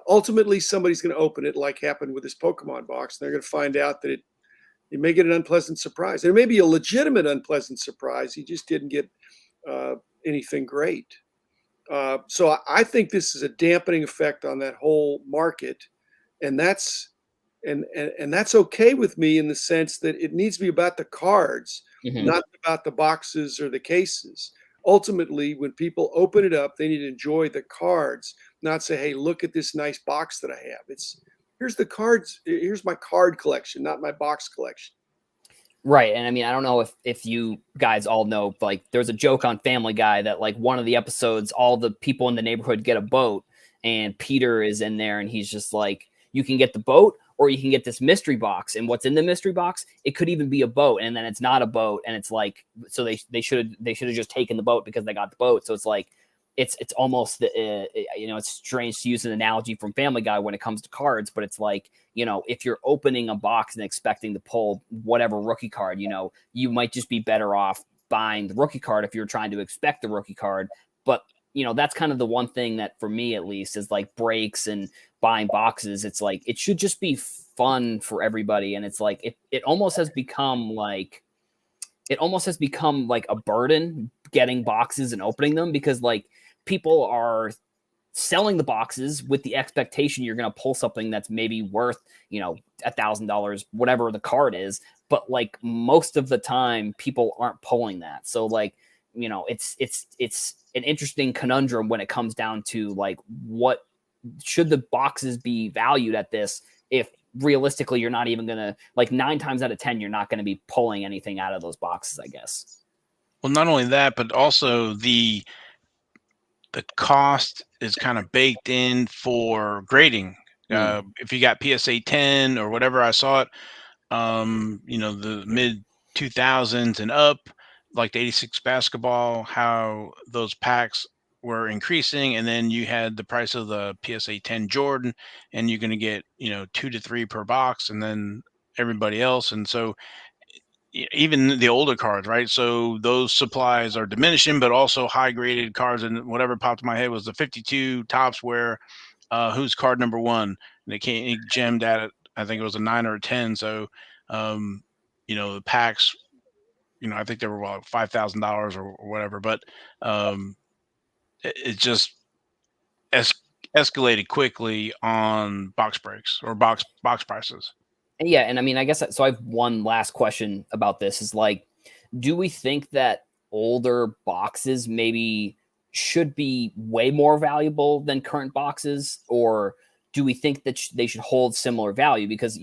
Ultimately, somebody's going to open it, like happened with this Pokemon box, and they're going to find out that you may get an unpleasant surprise. And it may be a legitimate unpleasant surprise. You just didn't get anything great. So I think this is a dampening effect on that whole market, and that's okay with me, in the sense that it needs to be about the cards, not about the boxes or the cases. Ultimately, when people open it up, they need to enjoy the cards, not say, "Hey, look at this nice box that I have." It's, here's the cards. Here's my card collection, not my box collection. Right. And I mean, I don't know if you guys all know, like, there's a joke on Family Guy that like one of the episodes, all the people in the neighborhood get a boat, and Peter is in there and he's just like, you can get the boat or you can get this mystery box. And what's in the mystery box? It could even be a boat, and then it's not a boat. And it's like, so they should have just taken the boat because they got the boat. So it's like, it's almost it's strange to use an analogy from Family Guy when it comes to cards, but it's like, if you're opening a box and expecting to pull whatever rookie card, you might just be better off buying the rookie card if you're trying to expect the rookie card. But that's kind of the one thing that, for me at least, is like breaks and buying boxes. It's like, it should just be fun for everybody. And it's like, it almost has become like a burden getting boxes and opening them, because like people are selling the boxes with the expectation you're going to pull something that's maybe worth, $1,000, whatever the card is. But like most of the time people aren't pulling that. So like, it's an interesting conundrum when it comes down to like, what should the boxes be valued at this, if realistically you're not even going to, like, 9 times out of 10, you're not going to be pulling anything out of those boxes, I guess. Well, not only that, but also the cost is kind of baked in for grading. If you got PSA 10 or whatever, I saw it, the mid 2000s and up, like the 86 basketball, how those packs were increasing. And then you had the price of the PSA 10 Jordan, and you're going to get, 2 to 3 per box, and then everybody else. And so even the older cards, right? So those supplies are diminishing, but also high graded cards. And whatever popped in my head was the 52 tops, where who's card number 1, and he gemmed at it. I think it was a 9 or a 10. So, the packs, I think they were $5,000 or whatever, but it just escalated quickly on box breaks or box prices. Yeah, and I mean, I guess so. I have one last question about this: is like, do we think that older boxes maybe should be way more valuable than current boxes, or do we think that they should hold similar value? Because,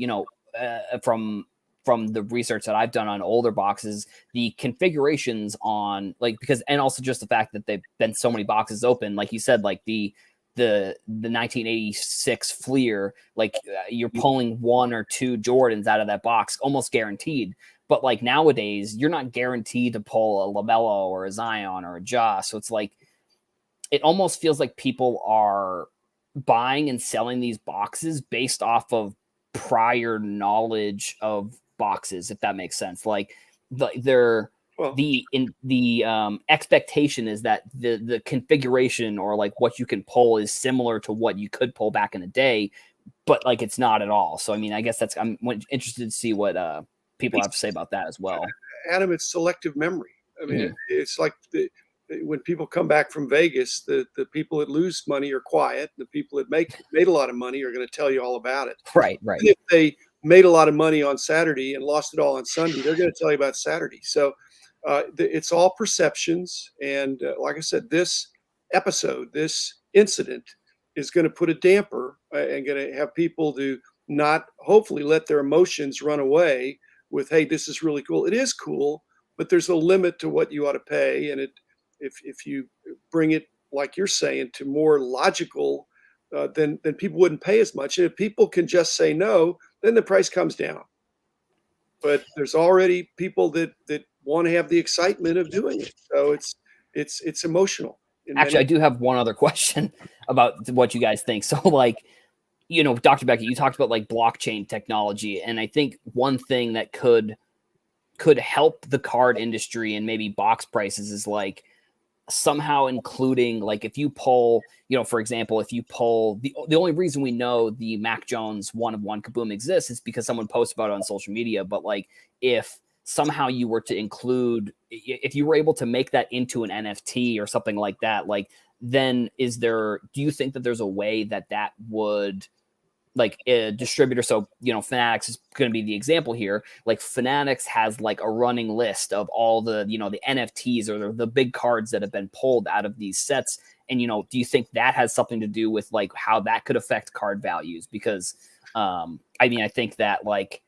from the research that I've done on older boxes, the configurations on and also just the fact that they've been so many boxes open, like you said, like the 1986 Fleer, you're pulling one or two Jordans out of that box almost guaranteed. But like nowadays, you're not guaranteed to pull a LaMelo or a Zion or a Ja. So it's like, it almost feels like people are buying and selling these boxes based off of prior knowledge of boxes, if that makes sense. Like the expectation is that the configuration or like what you can pull is similar to what you could pull back in the day, but like it's not at all. So I mean, I guess I'm interested to see what people have to say about that as well. Adam, it's selective memory. I mean, it's like when people come back from Vegas, the people that lose money are quiet. The people that made a lot of money are going to tell you all about it. Right. Even if they made a lot of money on Saturday and lost it all on Sunday, they're going to tell you about Saturday. So it's all perceptions. And like I said, this incident is going to put a damper and going to have people to not hopefully let their emotions run away with, hey, this is really cool. It is cool, but there's a limit to what you ought to pay. And if you bring it, like you're saying, to more logical, then people wouldn't pay as much. And if people can just say no, then the price comes down. But there's already people that want to have the excitement of doing it. So it's emotional. Actually, I do have one other question about what you guys think. So like, Dr. Beckett, you talked about like blockchain technology. And I think one thing that could help the card industry and maybe box prices is like somehow including, like, if you pull, for example, if you pull the only reason we know the Mac Jones 1-of-1 Kaboom exists is because someone posted about it on social media. But like, if somehow you were to include, if you were able to make that into an NFT or something like that, like, then do you think that there's a way that would, like, a distributor? So, Fanatics is going to be the example here. Like, Fanatics has like a running list of all the, the NFTs or the big cards that have been pulled out of these sets. And, do you think that has something to do with like how that could affect card values? Because, I think that, like,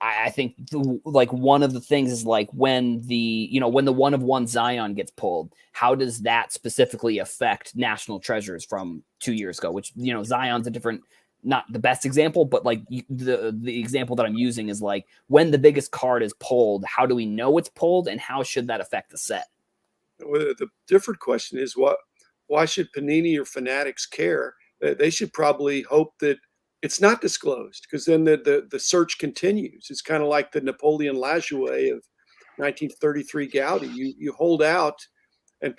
I think one of the things is like when the 1-of-1 Zion gets pulled, how does that specifically affect National Treasures from 2 years ago, which, Zion's a different, not the best example, but like the example that I'm using is like when the biggest card is pulled, how do we know it's pulled and how should that affect the set? Well, the different question is why should Panini or Fanatics care? They should probably hope that it's not disclosed, because then the search continues. It's kind of like the Napoleon Lajoie of 1933 Gaudi. You hold out, and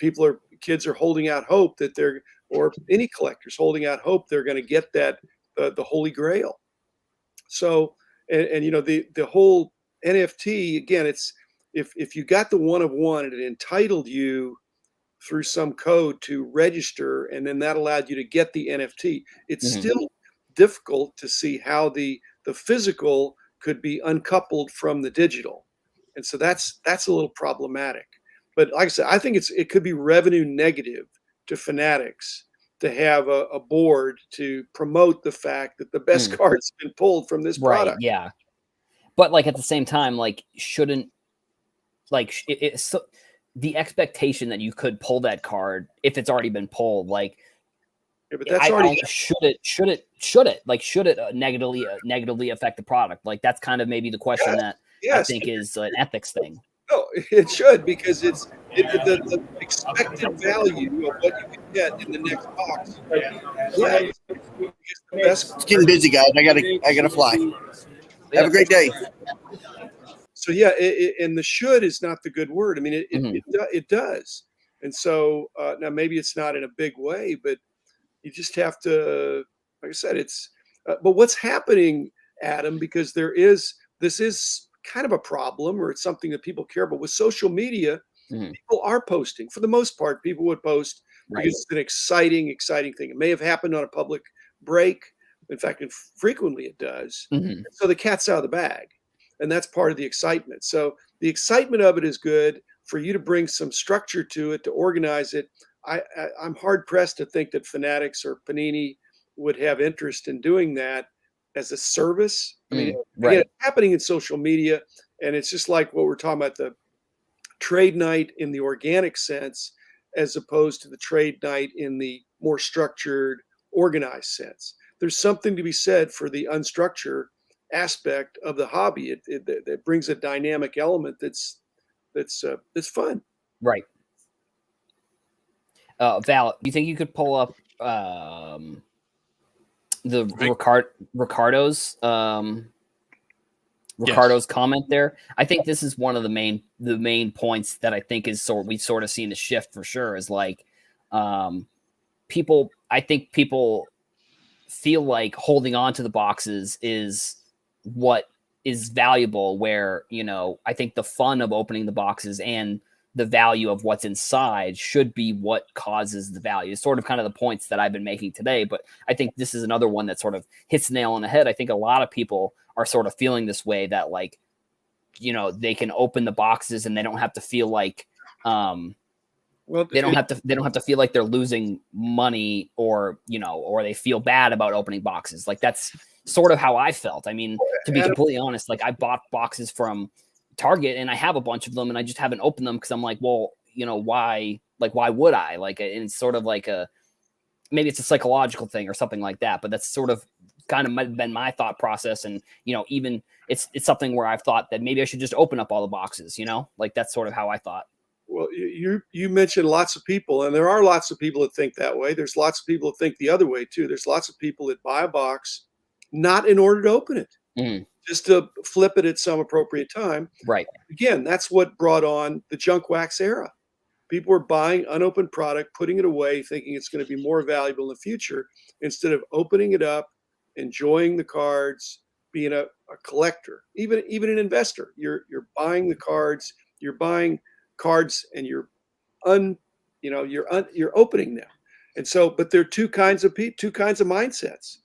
kids are holding out hope that or any collectors holding out hope they're going to get that the Holy Grail. So and the whole NFT, again, it's if you got the 1-of-1 and it entitled you through some code to register, and then that allowed you to get the NFT, it's still difficult to see how the physical could be uncoupled from the digital. And so that's a little problematic. But like I said, I think it could be revenue negative to Fanatics to have a board to promote the fact that the best card's been pulled from this product. Right, yeah. But like at the same time, like, shouldn't, like, it's the expectation that you could pull that card if it's already been pulled, like, yeah, but that's already should it negatively affect the product? Like, that's kind of maybe the question that I think is an ethics thing. No, it should, because it's the expected value of what you can get in the next box. Yeah, it's getting busy, guys. I gotta fly. Have a great day. So yeah, and the should is not the good word. I mean, it does. And so now maybe it's not in a big way, but you just have to, like I said, it's. But what's happening, Adam? Because this is kind of a problem, or it's something that people care about with social media. People are posting. For the most part, people would post because it's an exciting thing. It may have happened on a public break. In fact, frequently it does. So the cat's out of the bag, and that's part of the excitement. So the excitement of it is good. for you to bring some structure to it, to organize it, I'm hard pressed to think that Fanatics or Panini would have interest in doing that as a service. I mean, again, it's happening in social media, and it's just like what we're talking about, the trade night in the organic sense, as opposed to the trade night in the more structured, organized sense. There's something to be said for the unstructured aspect of the hobby. It brings a dynamic element that's fun. Right. Val, do you think you could pull up the Ricardo's comment there? I think this is one of the main points that I think is we sort of seen a shift for sure, is like people feel like holding on to the boxes is what is valuable, where, you know, I think the fun of opening the boxes and the value of what's inside should be what causes the value. It's sort of kind of the points that I've been making today, but I think this is another one that sort of hits the nail on the head. I think a lot of people are sort of feeling this way, that, like, you know, they can open the boxes and they don't have to feel like they don't have to feel like they're losing money, or, you know, or they feel bad about opening boxes. Like, that's sort of how I felt. I mean, to be completely honest, like, I bought boxes from Target and I have a bunch of them and I just haven't opened them because I'm like, well, you know, why would I? Like, and it's sort of like maybe it's a psychological thing or something like that, but that's sort of kind of been my thought process. And, you know, even it's something where I've thought that maybe I should just open up all the boxes, you know, like, that's sort of how I thought. Well, you mentioned lots of people, and there are lots of people that think that way. There's lots of people that think the other way too. There's lots of people that buy a box not in order to open it, just to flip it at some appropriate time. Right. Again, that's what brought on the junk wax era. People were buying unopened product, putting it away, thinking it's going to be more valuable in the future, instead of opening it up, enjoying the cards, being a collector, even an investor. You're buying the cards, you're buying cards, and you're opening them. And so, but there are two kinds of mindsets.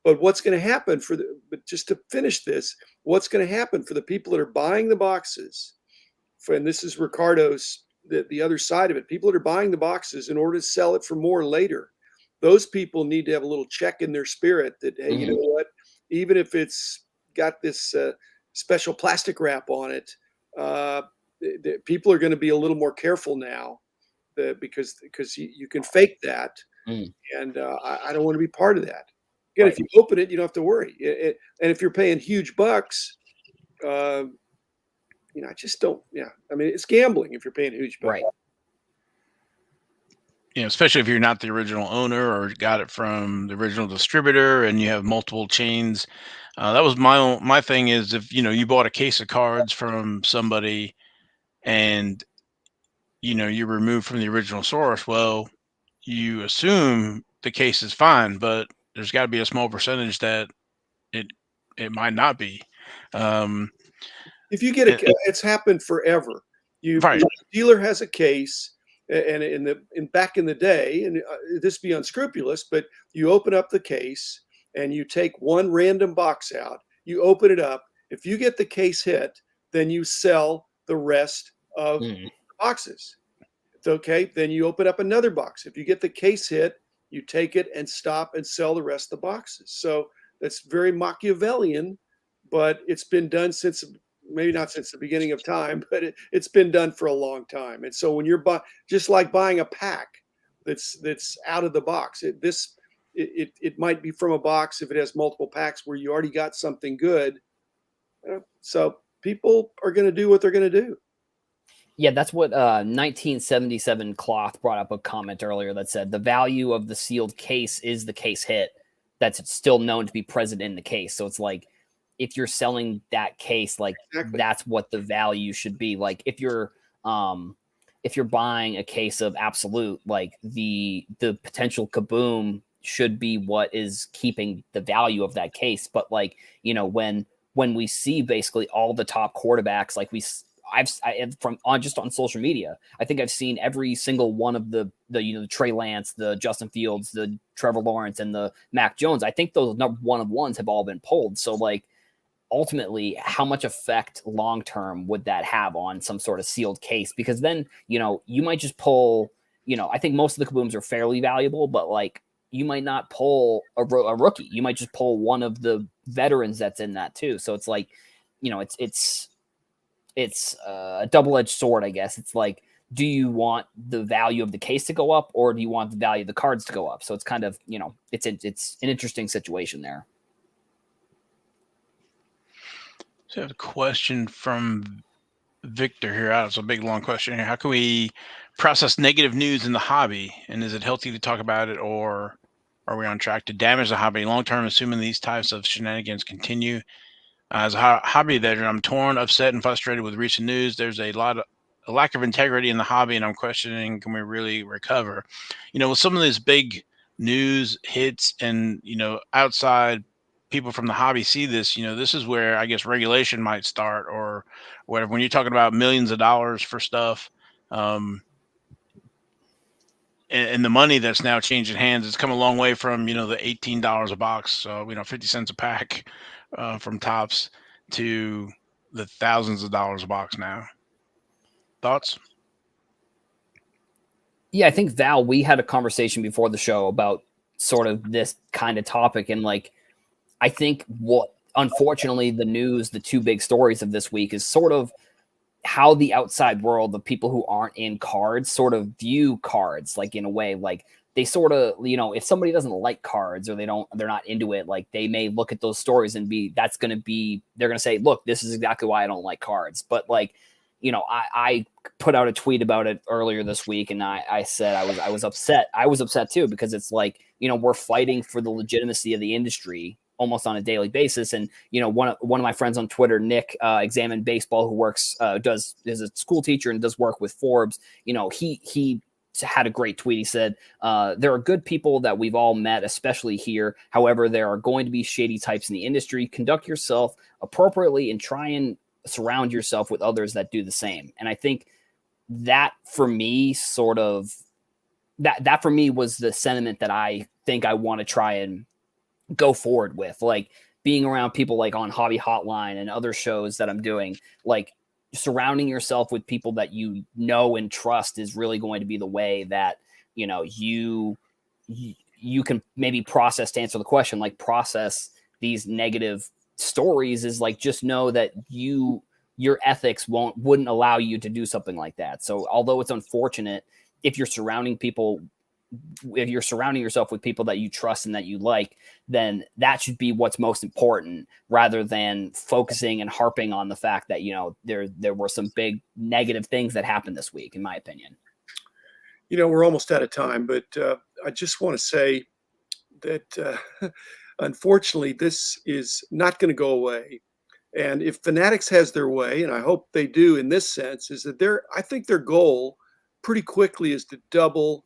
But what's going to happen but just to finish this, what's going to happen for the people that are buying the boxes, and this is Ricardo's, the other side of it, people that are buying the boxes in order to sell it for more later, those people need to have a little check in their spirit that, hey, you know what, even if it's got this special plastic wrap on it, the people are going to be a little more careful now, because you can fake that. And I don't want to be part of that. Again, if you open it, you don't have to worry. And if you're paying huge bucks, you know, I just don't. Yeah, I mean, it's gambling if you're paying huge bucks. Right. You know, especially if you're not the original owner or got it from the original distributor and you have multiple chains. That was my thing, is, if, you know, you bought a case of cards from somebody and, you know, you're removed from the original source, well, you assume the case is fine, but there's got to be a small percentage that it might not be. If you get it's happened forever. Right. The dealer has a case, and back in the day, and this be unscrupulous, but you open up the case and you take one random box out, you open it up. If you get the case hit, then you sell the rest of the boxes. It's okay. Then you open up another box. If you get the case hit, you take it and stop and sell the rest of the boxes. So that's very Machiavellian, but it's been done since, maybe not since the beginning of time, but it's been done for a long time. And so when you're just like buying a pack that's out of the box, it might be from a box if it has multiple packs where you already got something good. So people are going to do what they're going to do. Yeah, that's what 1977 Cloth brought up a comment earlier that said the value of the sealed case is the case hit that's still known to be present in the case. So it's like, if you're selling that case, like, that's what the value should be. Like, if you're buying a case of Absolute, like, the potential kaboom should be what is keeping the value of that case. But, like, you know, when we see basically all the top quarterbacks, like, just on social media, I think I've seen every single one of the Trey Lance, the Justin Fields, the Trevor Lawrence, and the Mac Jones. I think those number one of ones have all been pulled. So, like, ultimately, how much effect long term would that have on some sort of sealed case? Because then, you might just pull, I think most of the kabooms are fairly valuable, but like you might not pull a rookie. You might just pull one of the veterans that's in that too. So it's like, it's a double-edged sword, I guess. It's like, do you want the value of the case to go up, or do you want the value of the cards to go up? So it's kind of, it's an interesting situation there. So I have a question from Victor here. It's a big, long question here. How can we process negative news in the hobby? And is it healthy to talk about it, or are we on track to damage the hobby long term, assuming these types of shenanigans continue? As a hobby veteran, I'm torn, upset, and frustrated with recent news. There's a lack of integrity in the hobby, and I'm questioning, can we really recover? With some of these big news hits and, outside people from the hobby see this, this is where I guess regulation might start or whatever. When you're talking about millions of dollars for stuff, and the money that's now changing hands, it's come a long way from, the $18 a box, so 50 cents a pack from Tops to the thousands of dollars a box now. Thoughts? Yeah, I think, Val, we had a conversation before the show about sort of this kind of topic, and like I think what, unfortunately, the two big stories of this week is sort of how the outside world, the people who aren't in cards, sort of view cards, like in a way, like they sort of, if somebody doesn't like cards or they're not into it, like they may look at those stories and they're going to say, look, this is exactly why I don't like cards. But like, I put out a tweet about it earlier this week, and I said I was upset. I was upset too, because it's like, we're fighting for the legitimacy of the industry almost on a daily basis. And, one of my friends on Twitter, Nick, Examine Baseball, who works, is a school teacher and does work with Forbes. He had a great tweet. He said, there are good people that we've all met, especially here. However, there are going to be shady types in the industry. Conduct yourself appropriately and try and surround yourself with others that do the same. And I think that for me, that for me was the sentiment that I think I want to try and go forward with, like being around people like on Hobby Hotline and other shows that I'm doing, like surrounding yourself with people that you know and trust is really going to be the way that, you can maybe process, to answer the question, like process these negative stories, is like, just know that your ethics wouldn't allow you to do something like that. So although it's unfortunate, if you're surrounding yourself with people that you trust and that you like, then that should be what's most important, rather than focusing and harping on the fact that, there were some big negative things that happened this week, in my opinion. We're almost out of time, but I just want to say that unfortunately, this is not going to go away. And if Fanatics has their way, and I hope they do in this sense, is that I think their goal pretty quickly is to double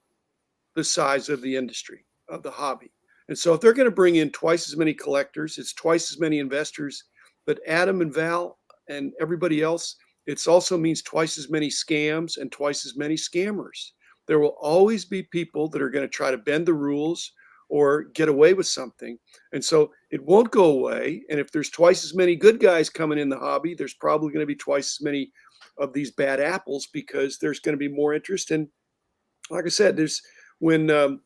the size of the industry, of the hobby. And so if they're going to bring in twice as many collectors, it's twice as many investors. But Adam and Val and everybody else, it also means twice as many scams and twice as many scammers. There will always be people that are going to try to bend the rules or get away with something. And so it won't go away. And if there's twice as many good guys coming in the hobby, there's probably going to be twice as many of these bad apples, because there's going to be more interest. And like I said, when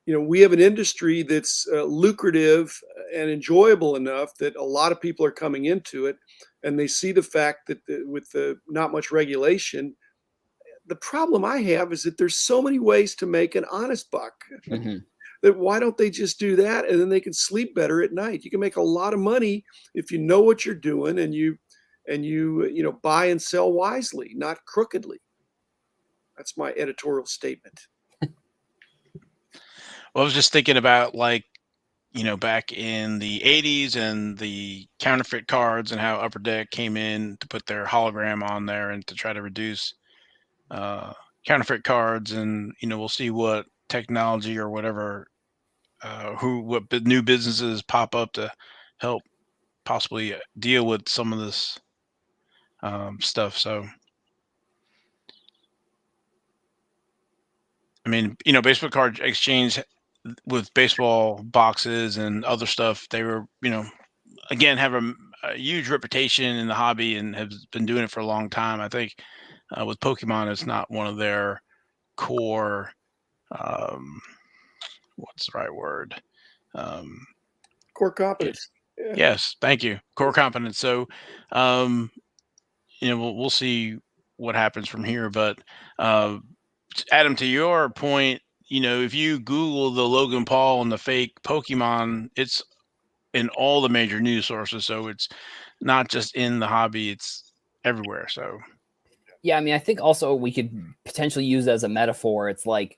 we have an industry that's lucrative and enjoyable enough that a lot of people are coming into it, and they see the fact that with the not much regulation, the problem I have is that there's so many ways to make an honest buck. Mm-hmm. That why don't they just do that, and then they can sleep better at night? You can make a lot of money if you know what you're doing, and you buy and sell wisely, not crookedly. That's my editorial statement. Well, I was just thinking about, like, back in the 80s and the counterfeit cards, and how Upper Deck came in to put their hologram on there and to try to reduce counterfeit cards. And, we'll see what technology or whatever, what new businesses pop up to help possibly deal with some of this stuff. So, I mean, baseball card exchange with baseball boxes and other stuff, they were, again, have a a huge reputation in the hobby and have been doing it for a long time. I think with Pokemon, it's not one of their core. What's the right word? Core competence. Yeah. Yes, thank you. Core competence. So, we'll see what happens from here. But uh, Adam, to your point, if you Google the Logan Paul and the fake Pokemon, it's in all the major news sources. So it's not just in the hobby; it's everywhere. So Yeah, I mean, I think also we could potentially use as a metaphor. It's like,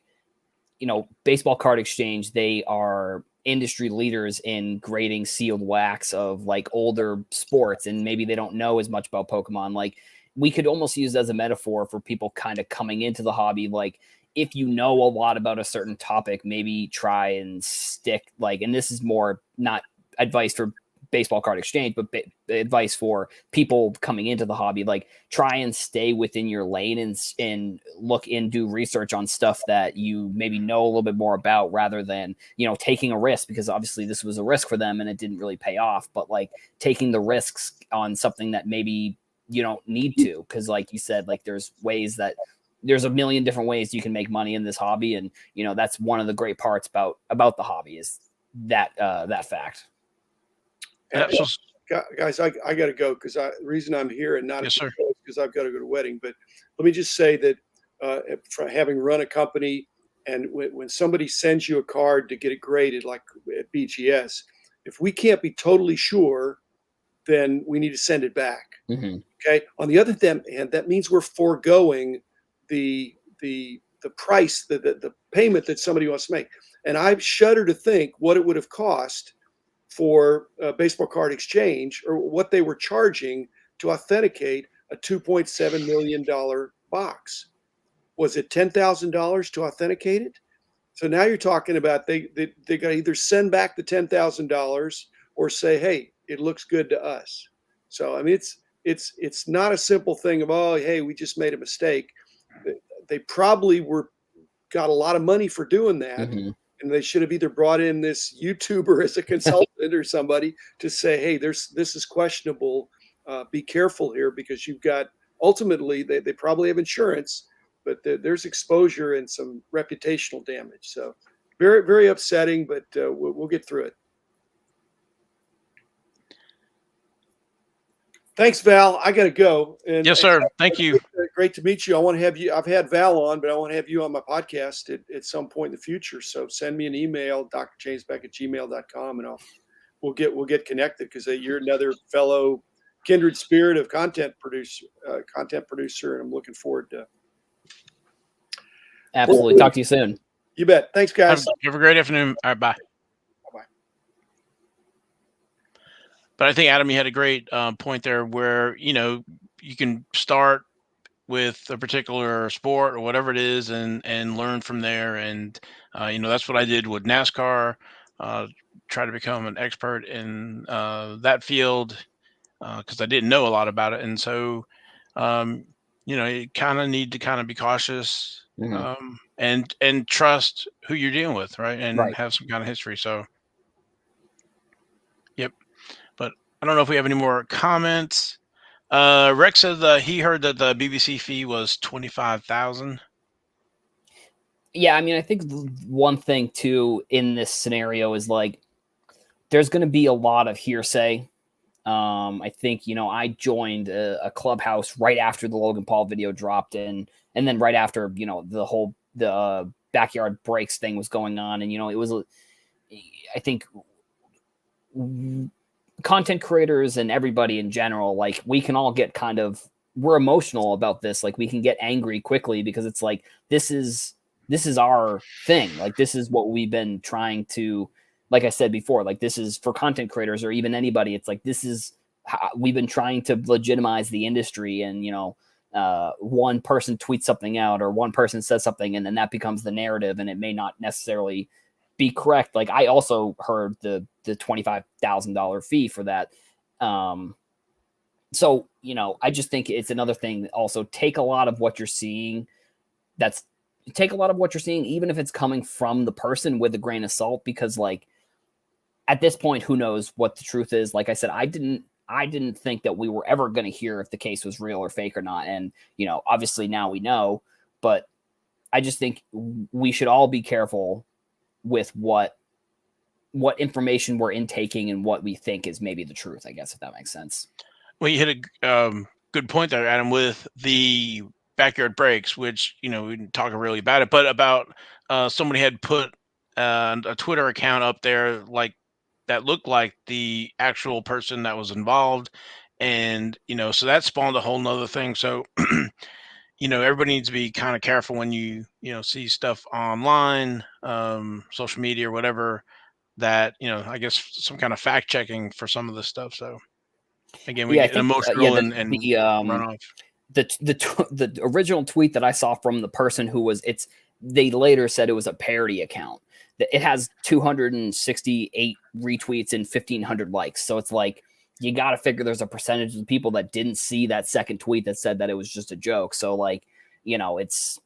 baseball card exchange, they are industry leaders in grading sealed wax of like older sports, and maybe they don't know as much about Pokemon. Like, we could almost use it as a metaphor for people kind of coming into the hobby. Like, if you know a lot about a certain topic, maybe try and stick, like, and this is more not advice for baseball card exchange, but advice for people coming into the hobby. Like, try and stay within your lane and look and do research on stuff that you maybe know a little bit more about, rather than taking a risk, because obviously this was a risk for them and it didn't really pay off. But like, taking the risks on something that maybe you don't need to, because like you said, like, there's a million different ways you can make money in this hobby, and that's one of the great parts about the hobby, is that fact. Guys, I got to go because the reason I'm here and not yes, sir. because I've got to go to a wedding. But let me just say that having run a company, and when somebody sends you a card to get it graded, like at BGS, if we can't be totally sure, then we need to send it back. Mm-hmm. Okay. On the other hand, that means we're foregoing the price, the payment that somebody wants to make. And I shudder to think what it would have cost for baseball card exchange, or what they were charging to authenticate a $2.7 million box. Was it $10,000 to authenticate it? So now you're talking about they got to either send back the $10,000 or say, hey, it looks good to us. So I mean, it's not a simple thing of, oh, hey, we just made a mistake. They probably got a lot of money for doing that. Mm-hmm. And they should have either brought in this YouTuber as a consultant or somebody to say, hey, this is questionable. Be careful here, because you've got, ultimately, they probably have insurance, but there's exposure and some reputational damage. So very, very upsetting, but we'll get through it. Thanks, Val. I got to go. Yes, sir. Thank you. Great to meet you. I want to have you. I've had Val on, but I want to have you on my podcast at some point in the future. So send me an email, drjamesbeck@gmail.com, and we'll get connected, because you're another fellow kindred spirit of content producer, and I'm looking forward to. Absolutely. Talk to you soon. You bet. Thanks, guys. Have a great afternoon. All right, bye. But I think, Adam, you had a great point there, where you can start with a particular sport or whatever it is, and learn from there. And that's what I did with NASCAR. Try to become an expert in that field, because I didn't know a lot about it. And so you kind of need to kind of be cautious, Mm-hmm. and trust who you're dealing with, right? And Right. have some kind of history. So yep. But I don't know if we have any more comments. Rex said he heard that the BBC fee was $25,000. Yeah, I mean, I think one thing too in this scenario is, like, there's going to be a lot of hearsay. I think I joined a clubhouse right after the Logan Paul video dropped, and then right after the backyard breaks thing was going on, and it was, I think, content creators and everybody in general, like, we can all get we're emotional about this. Like, we can get angry quickly, because it's like, this is our thing. Like, this is what we've been trying to, like I said before, like, this is for content creators or even anybody. It's like, this is how we've been trying to legitimize the industry. And, one person tweets something out, or one person says something, and then that becomes the narrative, and it may not necessarily be correct. Like, I also heard the $25,000 fee for that. So, I just think it's another thing. Also, take a lot of what you're seeing, even if it's coming from the person, with a grain of salt, because, like, at this point, who knows what the truth is? Like I said, I didn't I didn't think that we were ever going to hear if the case was real or fake or not. And, you know, obviously now we know, but I just think we should all be careful with what information we're intaking and what we think is maybe the truth, I guess, if that makes sense. Well, you hit a good point there, Adam, with the backyard breaks, which, you know, we didn't talk really about it, but about somebody had put a Twitter account up there like that looked like the actual person that was involved. And, you know, so that spawned a whole nother thing. So, you know, everybody needs to be kind of careful when you know, see stuff online, social media or whatever, that, you know, I guess some kind of fact checking for some of this stuff. So again, we Yeah, I get think emotional and run off. The original tweet that I saw from the person who was they later said it was a parody account. It has 268 retweets and 1,500 likes. So it's like, you got to figure there's a percentage of people that didn't see that second tweet that said that it was just a joke. So like, you know, it's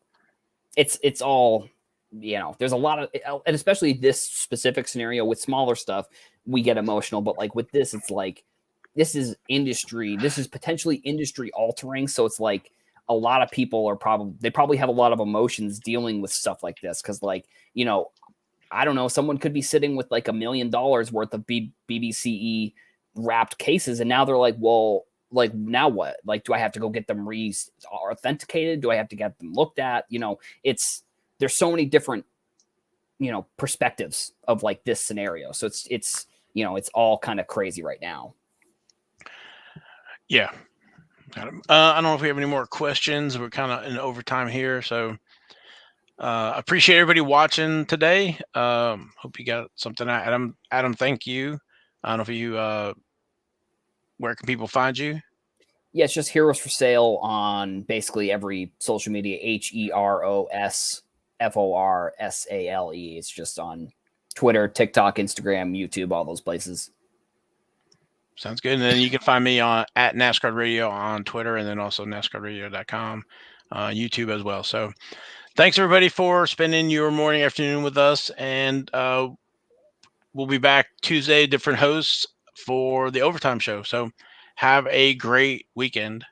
all, you know, there's a lot of, and especially this specific scenario with smaller stuff, we get emotional. But like with this, it's like, this is potentially industry altering. So it's like a lot of people are probably have a lot of emotions dealing with stuff like this. Cause like, you know, I don't know, someone could be sitting with like $1 million worth of BBCE wrapped cases. And now they're like, well, like now what? Like, do I have to go get them authenticated? Do I have to get them looked at? You know, there's so many different, you know, perspectives of like this scenario. So it's, you know, it's all kind of crazy right now. Yeah. I don't know if we have any more questions. We're kind of in overtime here. So appreciate everybody watching today. Hope you got something out. Adam, thank you. I don't know if you, where can people find you? Yeah, it's just Heroes for Sale on basically every social media, HEROSFORSALE. It's just on Twitter, TikTok, Instagram, YouTube, all those places. Sounds good. And then you can find me at NASCAR Radio on Twitter, and then also NASCARradio.com, YouTube as well. So thanks everybody for spending your morning, afternoon with us. And we'll be back Tuesday, different hosts for the overtime show. So have a great weekend.